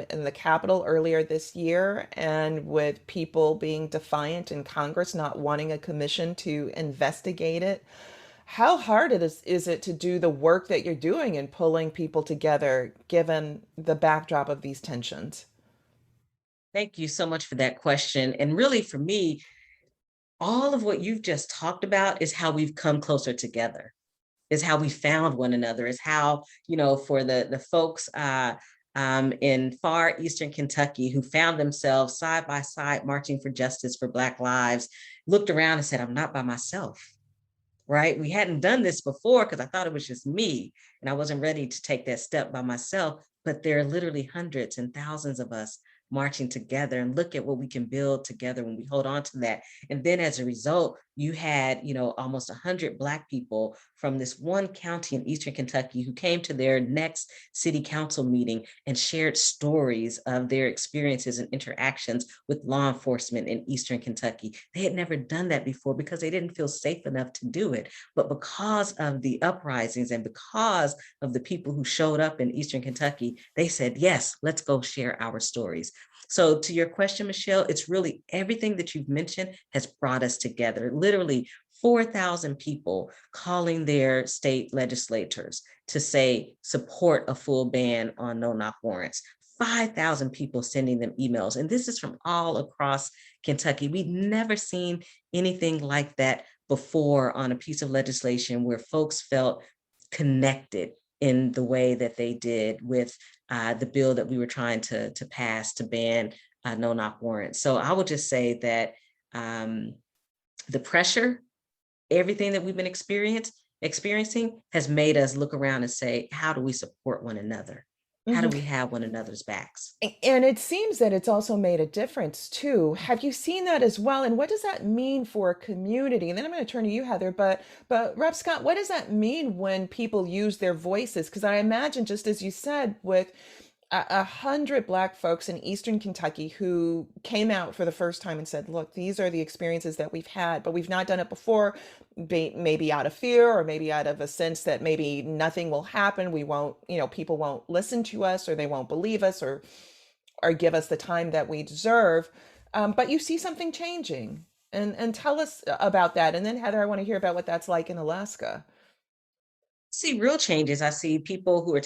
in the Capitol earlier this year, and with people being defiant in Congress, not wanting a commission to investigate it. How hard is it to do the work that you're doing in pulling people together, given the backdrop of these tensions? Thank you so much for that question. And really, for me, all of what you've just talked about is how we've come closer together, is how we found one another, is how, for the folks in far Eastern Kentucky who found themselves side by side marching for justice for Black lives, looked around and said, I'm not by myself, right? We hadn't done this before because I thought it was just me and I wasn't ready to take that step by myself, but there are literally hundreds and thousands of us marching together, and look at what we can build together when we hold on to that. And then as a result, you had, almost 100 Black people from this one county in Eastern Kentucky who came to their next city council meeting and shared stories of their experiences and interactions with law enforcement in Eastern Kentucky. They had never done that before because they didn't feel safe enough to do it. But because of the uprisings and because of the people who showed up in Eastern Kentucky, they said, yes, let's go share our stories. So to your question, Michelle, it's really everything that you've mentioned has brought us together. Literally 4,000 people calling their state legislators to say, support a full ban on no-knock warrants. 5,000 people sending them emails. And this is from all across Kentucky. We've never seen anything like that before on a piece of legislation where folks felt connected in the way that they did with the bill that we were trying to pass to ban no-knock warrants. So I would just say that the pressure, everything that we've been experiencing has made us look around and say, how do we support one another? How do we have one another's backs? And it seems that it's also made a difference too. Have you seen that as well? And what does that mean for a community? And then I'm going to turn to you, Heather. But Rep. Scott, what does that mean when people use their voices? Because I imagine, just as you said, with 100 Black folks in Eastern Kentucky who came out for the first time and said, look, these are the experiences that we've had, but we've not done it before, maybe out of fear or maybe out of a sense that maybe nothing will happen. We won't, people won't listen to us, or they won't believe us, or give us the time that we deserve. But you see something changing, and tell us about that. And then Heather, I want to hear about what that's like in Alaska. See real changes. I see people who are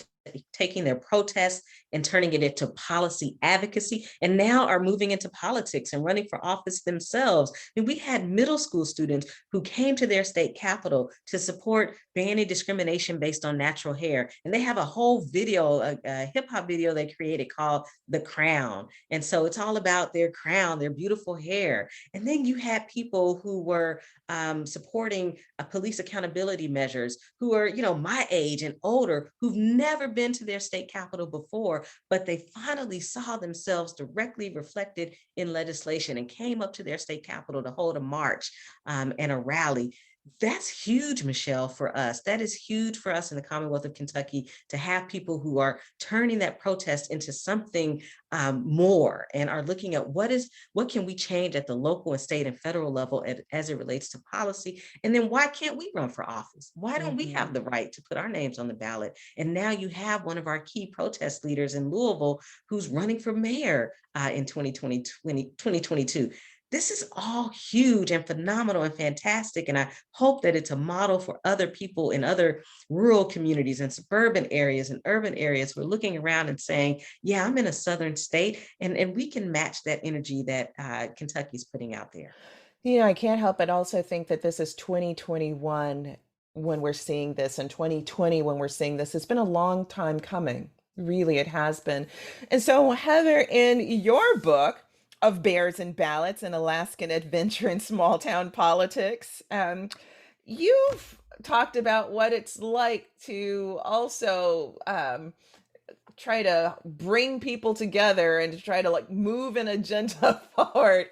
taking their protests and turning it into policy advocacy, and now are moving into politics and running for office themselves. And we had middle school students who came to their state capitol to support banning discrimination based on natural hair. And they have a whole video, a hip hop video they created called The Crown. And so it's all about their crown, their beautiful hair. And then you had people who were supporting police accountability measures, who are, my age and older, who've never been to their state capitol before, but they finally saw themselves directly reflected in legislation and came up to their state capitol to hold a march and a rally. That's huge, Michelle, for us. That is huge for us in the Commonwealth of Kentucky, to have people who are turning that protest into something more, and are looking at what can we change at the local and state and federal level as it relates to policy. And then why can't we run for office? Why don't we have the right to put our names on the ballot? And now you have one of our key protest leaders in Louisville who's running for mayor in 2022. This is all huge and phenomenal and fantastic. And I hope that it's a model for other people in other rural communities and suburban areas and urban areas. We're looking around and saying, yeah, I'm in a southern state, and we can match that energy that Kentucky's putting out there. I can't help but also think that this is 2021 when we're seeing this, and 2020 when we're seeing this. It's been a long time coming. Really, it has been. And so, Heather, in your book, Of Bears and Ballots, an Alaskan Adventure in Small Town Politics, you've talked about what it's like to also try to bring people together and to try to move an agenda forward.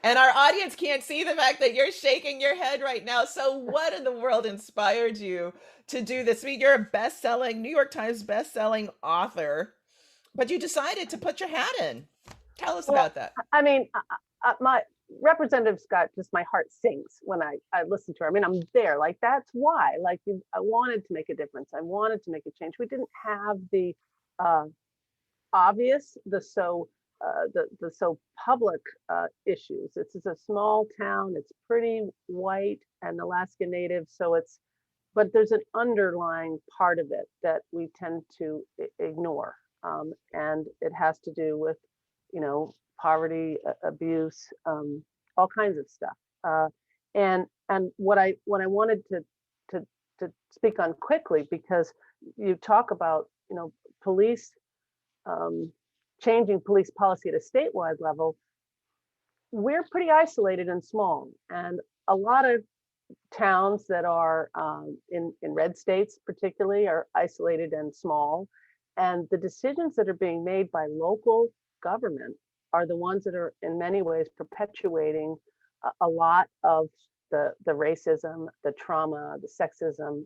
And our audience can't see the fact that you're shaking your head right now. So what in the world inspired you to do this? I mean, you're a New York Times best-selling author, but you decided to put your hat in. Tell us about that. I mean, my Representative Scott, just my heart sings when I listen to her. I mean, I'm there. That's why. I wanted to make a difference. I wanted to make a change. We didn't have the obvious, the so public issues. This is a small town. It's pretty white and Alaska Native, but there's an underlying part of it that we tend to ignore, and it has to do with poverty, abuse, all kinds of stuff. And what I wanted to speak on quickly, because you talk about police, changing police policy at a statewide level. We're pretty isolated and small, and a lot of towns that are in red states particularly are isolated and small, and the decisions that are being made by local government are the ones that are in many ways perpetuating a lot of the racism, the trauma, the sexism,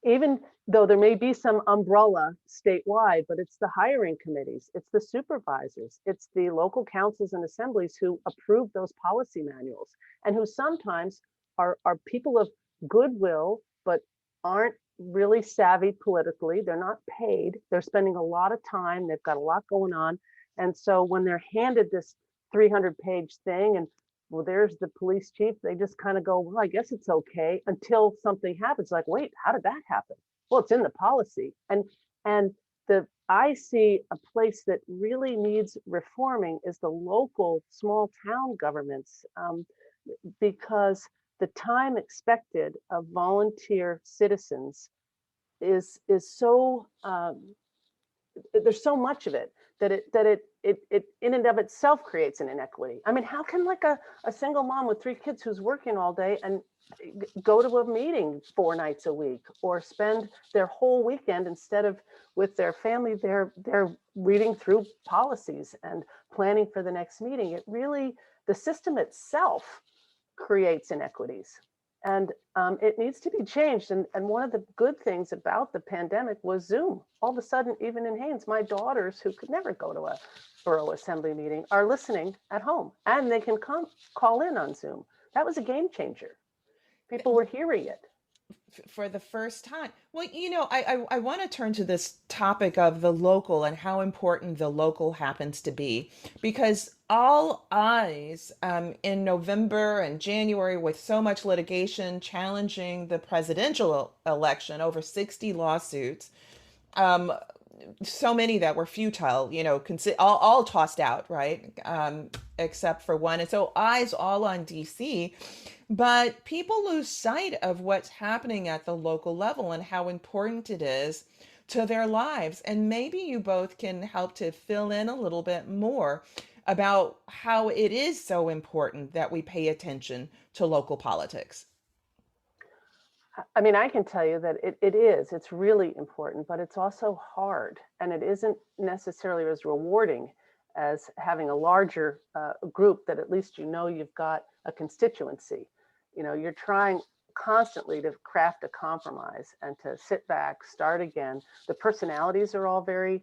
even though there may be some umbrella statewide, but it's the hiring committees, it's the supervisors, it's the local councils and assemblies who approve those policy manuals, and who sometimes are people of goodwill, but aren't really savvy politically. They're not paid. They're spending a lot of time. They've got a lot going on. And so when they're handed this 300-page thing, and well, there's the police chief, they just kind of go, well, I guess it's okay, until something happens. Like, wait, how did that happen? Well, it's in the policy. And I see a place that really needs reforming is the local small town governments, because the time expected of volunteer citizens is so there's so much of it that it in and of itself creates an inequity. I mean, how can a single mom with 3 kids who's working all day and go to a meeting 4 nights a week, or spend their whole weekend instead of with their family, they're reading through policies and planning for the next meeting? It really, the system itself creates inequities, and it needs to be changed. And one of the good things about the pandemic was Zoom. All of a sudden, even in Haines, my daughters, who could never go to a borough assembly meeting, are listening at home, and they can call in on Zoom. That was a game changer. People were hearing it for the first time. Well, I want to turn to this topic of the local and how important the local happens to be, because all eyes in November and January, with so much litigation challenging the presidential election, over 60 lawsuits, um, so many that were futile, all tossed out, right? Except for one. And so eyes all on DC, but people lose sight of what's happening at the local level and how important it is to their lives. And maybe you both can help to fill in a little bit more about how it is so important that we pay attention to local politics. I mean, I can tell you that it's really important, but it's also hard. And it isn't necessarily as rewarding as having a larger group that at least you've got a constituency. You're trying constantly to craft a compromise and to sit back, start again. The personalities are all very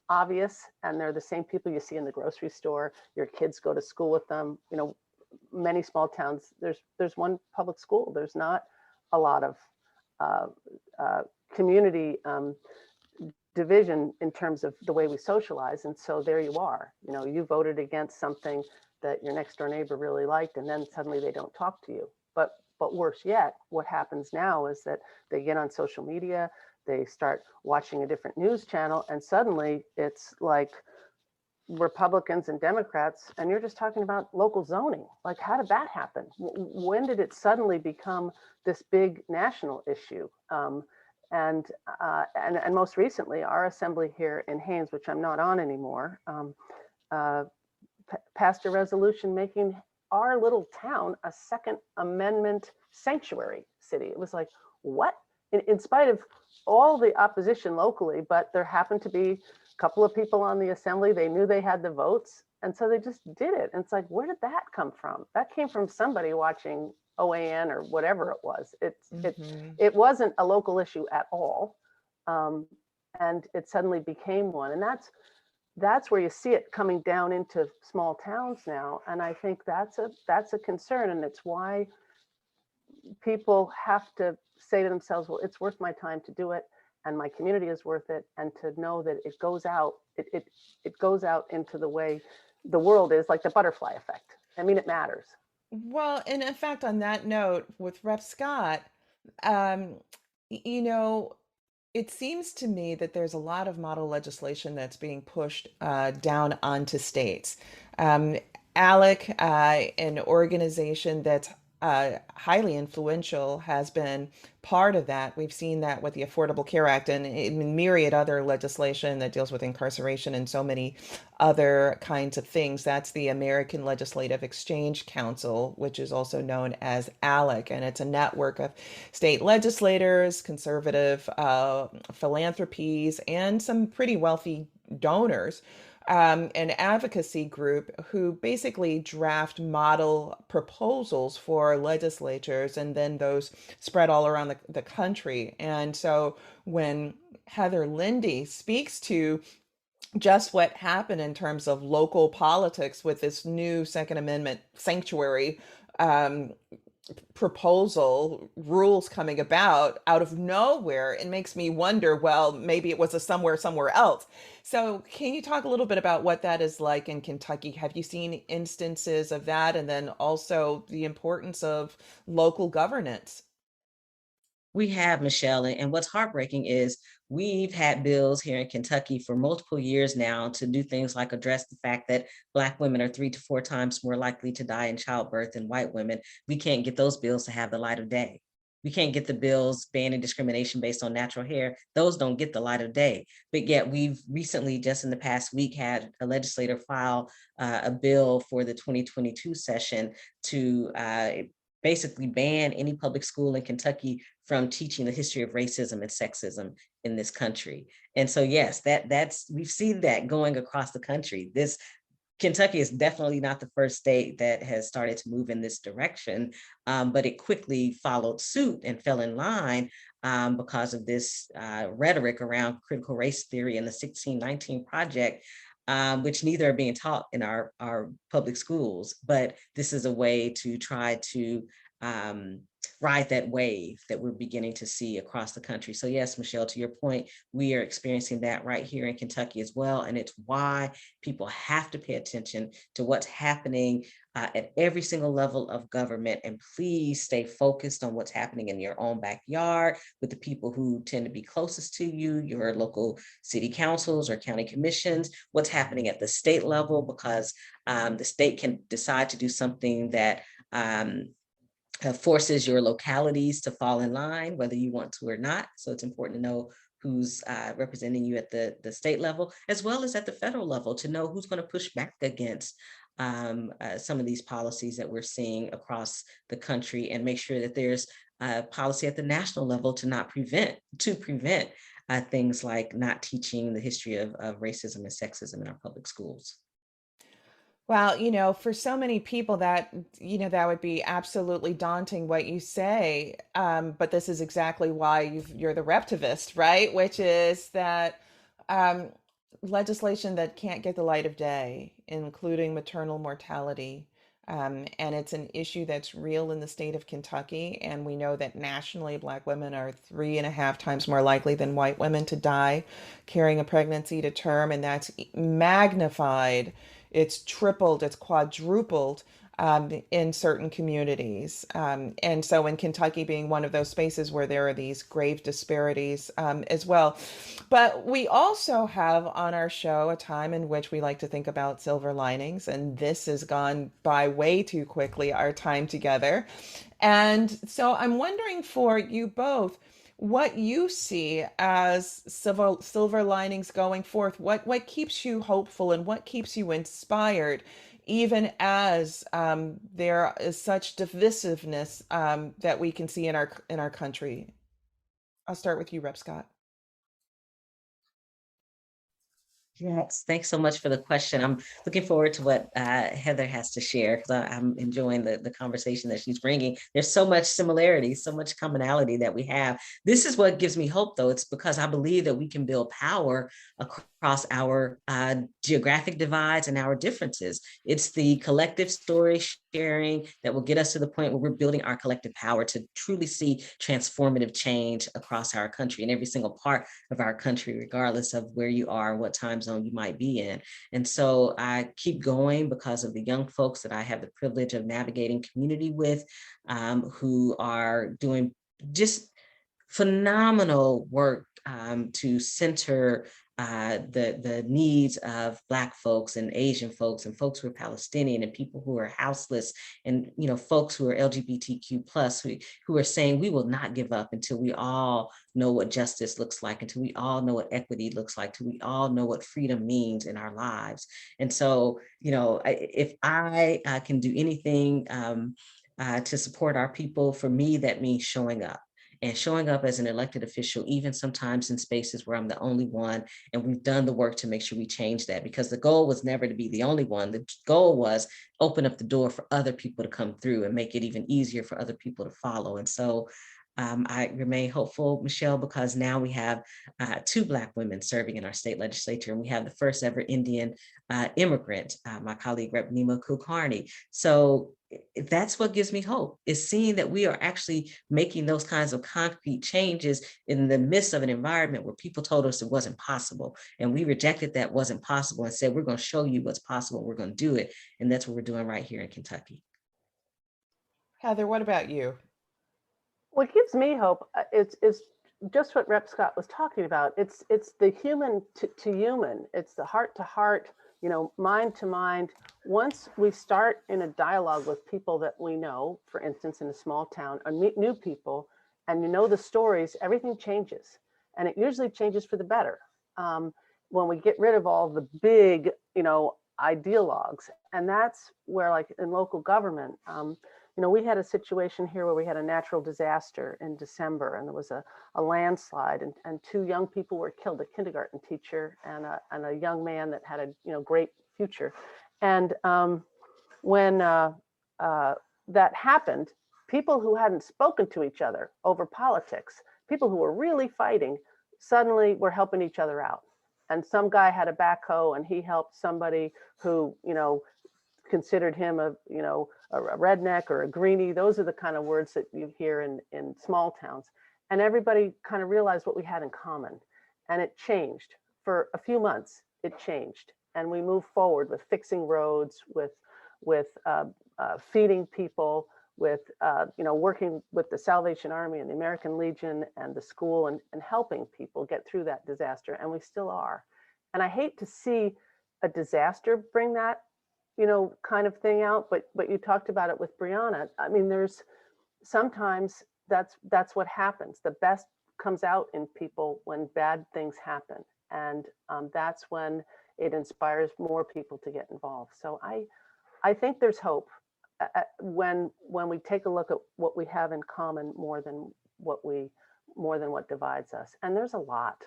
obvious, and they're the same people you see in the grocery store. Your kids go to school with them. Many small towns, there's one public school. There's not a lot of community division in terms of the way we socialize. And so there you are, you voted against something that your next door neighbor really liked, and then suddenly they don't talk to you. But worse yet, what happens now is that they get on social media, they start watching a different news channel, and suddenly it's like Republicans and Democrats, and you're just talking about local zoning. Like, how did that happen? When did it suddenly become this big national issue? And most recently, our assembly here in Haines, which I'm not on anymore, passed a resolution making our little town a Second Amendment sanctuary city. It was like, what? In spite of all the opposition locally, but there happened to be couple of people on the assembly, they knew they had the votes, and so they just did it. And it's like, where did that come from? That came from somebody watching OAN or whatever it was. It wasn't a local issue at all, and it suddenly became one. And that's where you see it coming down into small towns now. And I think that's a concern, and it's why people have to say to themselves, well, it's worth my time to do it, and my community is worth it, and to know that it goes out, it goes out into the way the world is, like the butterfly effect. I mean, it matters. Well, and in fact, on that note, with Rep. Scott, um, it seems to me that there's a lot of model legislation that's being pushed down onto states. ALEC, an organization that's highly influential, has been part of that. We've seen that with the Affordable Care Act and myriad other legislation that deals with incarceration and so many other kinds of things. That's the American Legislative Exchange Council, which is also known as ALEC, and it's a network of state legislators, conservative philanthropies, and some pretty wealthy donors. An advocacy group who basically draft model proposals for legislatures, and then those spread all around the country. And so when Heather Lende speaks to just what happened in terms of local politics with this new Second Amendment sanctuary proposal rules coming about out of nowhere, it makes me wonder, well, maybe it was a somewhere else. So can you talk a little bit about what that is like in Kentucky? Have you seen instances of that? And then also the importance of local governance? We have, Michelle, and what's heartbreaking is we've had bills here in Kentucky for multiple years now to do things like address the fact that Black women are 3 to 4 times more likely to die in childbirth than white women. We can't get those bills to have the light of day. We can't get the bills banning discrimination based on natural hair. Those don't get the light of day. But yet we've recently, just in the past week, had a legislator file a bill for the 2022 session to basically ban any public school in Kentucky from teaching the history of racism and sexism in this country. And so, yes, we've seen that going across the country. Kentucky is definitely not the first state that has started to move in this direction, but it quickly followed suit and fell in line because of this rhetoric around critical race theory and the 1619 Project, which neither are being taught in our public schools. But this is a way to try to ride that wave that we're beginning to see across the country. So yes, Michelle, to your point, we are experiencing that right here in Kentucky as well. And it's why people have to pay attention to what's happening at every single level of government. And please stay focused on what's happening in your own backyard with the people who tend to be closest to you, your local city councils or county commissions, what's happening at the state level, because the state can decide to do something that forces your localities to fall in line, whether you want to or not. So it's important to know who's representing you at the state level, as well as at the federal level, to know who's going to push back against some of these policies that we're seeing across the country, and make sure that there's policy at the national level to prevent things like not teaching the history of racism and sexism in our public schools. Well, for so many people that would be absolutely daunting what you say. But this is exactly why you're the reptivist, right? Which is that um, legislation that can't get the light of day, including maternal mortality. And it's an issue that's real in the state of Kentucky. And we know that nationally, Black women are 3.5 times more likely than white women to die carrying a pregnancy to term. And that's magnified. It's tripled, it's quadrupled in certain communities. And so in Kentucky being one of those spaces where there are these grave disparities as well. But we also have on our show a time in which we like to think about silver linings, and this has gone by way too quickly, our time together. And so I'm wondering for you both, what you see as silver linings going forth, what keeps you hopeful and what keeps you inspired, even as there is such divisiveness that we can see in our country. I'll start with you, Rep Scott. Yes, thanks so much for the question. I'm looking forward to what Heather has to share, because I'm enjoying the conversation that she's bringing. There's so much similarity, so much commonality that we have. This is what gives me hope, though. It's because I believe that we can build power across our geographic divides and our differences. It's the collective story sharing that will get us to the point where we're building our collective power to truly see transformative change across our country, in every single part of our country, regardless of where you are and what time zone you might be in. And so I keep going because of the young folks that I have the privilege of navigating community with, who are doing just phenomenal work to center the needs of Black folks and Asian folks and folks who are Palestinian and people who are houseless, and folks who are LGBTQ plus, who are saying we will not give up until we all know what justice looks like, until we all know what equity looks like, until we all know what freedom means in our lives. And so, if I can do anything to support our people, for me, that means showing up. And showing up as an elected official, even sometimes in spaces where I'm the only one, and we've done the work to make sure we change that, because the goal was never to be the only one. The goal was open up the door for other people to come through and make it even easier for other people to follow. And so I remain hopeful, Michelle, because now we have 2 Black women serving in our state legislature, and we have the first ever Indian immigrant, my colleague Rep. Nima Kulkarni. So that's what gives me hope, is seeing that we are actually making those kinds of concrete changes in the midst of an environment where people told us it wasn't possible. And we rejected that wasn't possible and said, we're going to show you what's possible. We're going to do it. And that's what we're doing right here in Kentucky. Heather, what about you? What gives me hope is just what Rep Scott was talking about. It's the human to human. It's the heart to heart, mind to mind. Once we start in a dialogue with people that we know, for instance, in a small town, or meet new people, and the stories, everything changes. And it usually changes for the better when we get rid of all the big, ideologues. And that's where, like in local government, we had a situation here where we had a natural disaster in December, and there was a landslide, and 2 young people were killed, a kindergarten teacher and a young man that had a great future. And when that happened, people who hadn't spoken to each other over politics, people who were really fighting, suddenly were helping each other out. And some guy had a backhoe, and he helped somebody who, considered him a redneck or a greenie. Those are the kind of words that you hear in small towns. And everybody kind of realized what we had in common. And it changed. For a few months, it changed. And we moved forward with fixing roads, with feeding people, with working with the Salvation Army and the American Legion and the school, and helping people get through that disaster, and we still are. And I hate to see a disaster bring that kind of thing out, but you talked about it with Brianna. I mean, there's sometimes that's what happens. The best comes out in people when bad things happen, and that's when it inspires more people to get involved. So I think there's hope when we take a look at what we have in common more than what divides us. And there's a lot,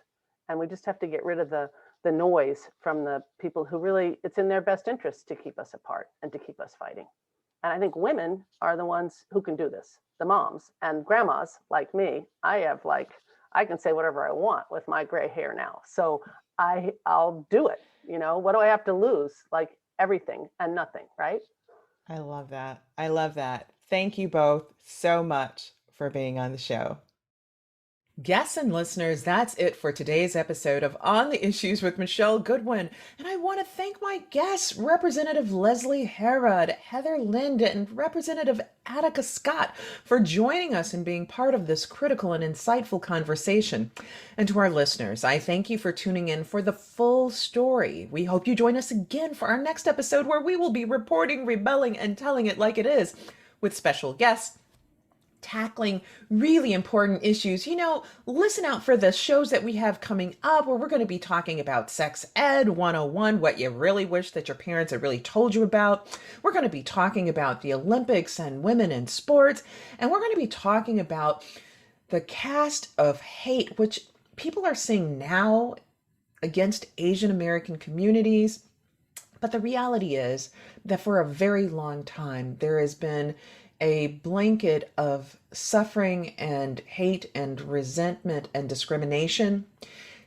and we just have to get rid of the noise from the people who really, it's in their best interest to keep us apart and to keep us fighting. And I think women are the ones who can do this. The moms and grandmas like me, I can say whatever I want with my gray hair now. So I'll do it. What do I have to lose? Like everything and nothing, right? I love that. I love that. Thank you both so much for being on the show. Guests and listeners, that's it for today's episode of On the Issues with Michelle Goodwin. And I want to thank my guests, Representative Leslie Herod, Heather Lende, and Representative Attica Scott, for joining us and being part of this critical and insightful conversation. And to our listeners, I thank you for tuning in for the full story. We hope you join us again for our next episode, where we will be reporting, rebelling, and telling it like it is, with special guests tackling really important issues. Listen out for the shows that we have coming up, where we're going to be talking about Sex Ed 101, what you really wish that your parents had really told you about. We're going to be talking about the Olympics and women in sports. And we're going to be talking about the cast of hate, which people are seeing now against Asian American communities. But the reality is that for a very long time, there has been a blanket of suffering and hate and resentment and discrimination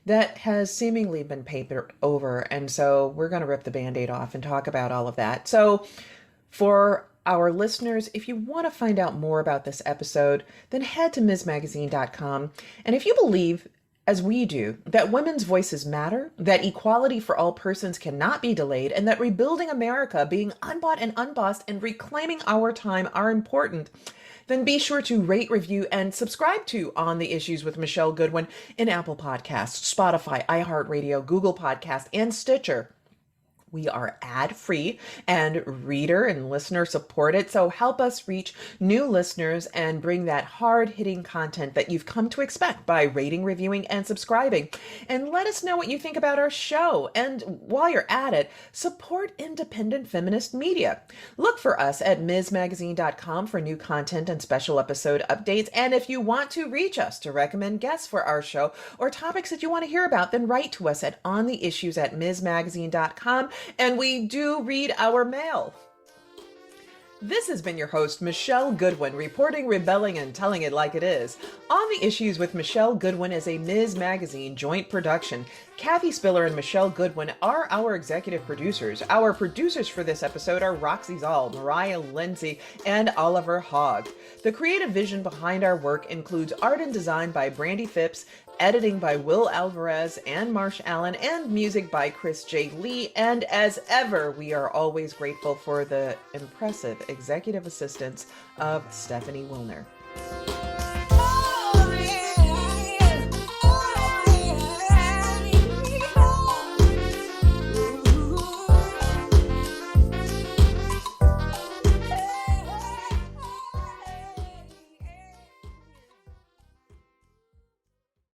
that has seemingly been papered over. And so we're going to rip the Band-Aid off and talk about all of that. So for our listeners, if you want to find out more about this episode, then head to MsMagazine.com. And if you believe, as we do, that women's voices matter, that equality for all persons cannot be delayed, and that rebuilding America, being unbought and unbossed, and reclaiming our time are important, then be sure to rate, review, and subscribe to On the Issues with Michelle Goodwin in Apple Podcasts, Spotify, iHeartRadio, Google Podcasts, and Stitcher. We are ad-free and reader and listener supported, so help us reach new listeners and bring that hard-hitting content that you've come to expect by rating, reviewing, and subscribing. And let us know what you think about our show. And while you're at it, support independent feminist media. Look for us at MsMagazine.com for new content and special episode updates. And if you want to reach us to recommend guests for our show or topics that you want to hear about, then write to us at ontheissues@MsMagazine.com. And we do read our mail. This has been your host, Michelle Goodwin, reporting, rebelling, and telling it like it is. On the Issues with Michelle Goodwin is a Ms. Magazine joint production. Kathy Spiller and Michelle Goodwin are our executive producers. Our producers for this episode are Roxy Zoll, Mariah Lindsay, and Oliver Hogg. The creative vision behind our work includes art and design by Brandy Phipps, editing by Will Alvarez and Marsh Allen, and music by Chris J. Lee. And as ever, we are always grateful for the impressive executive assistance of Stephanie Wilner.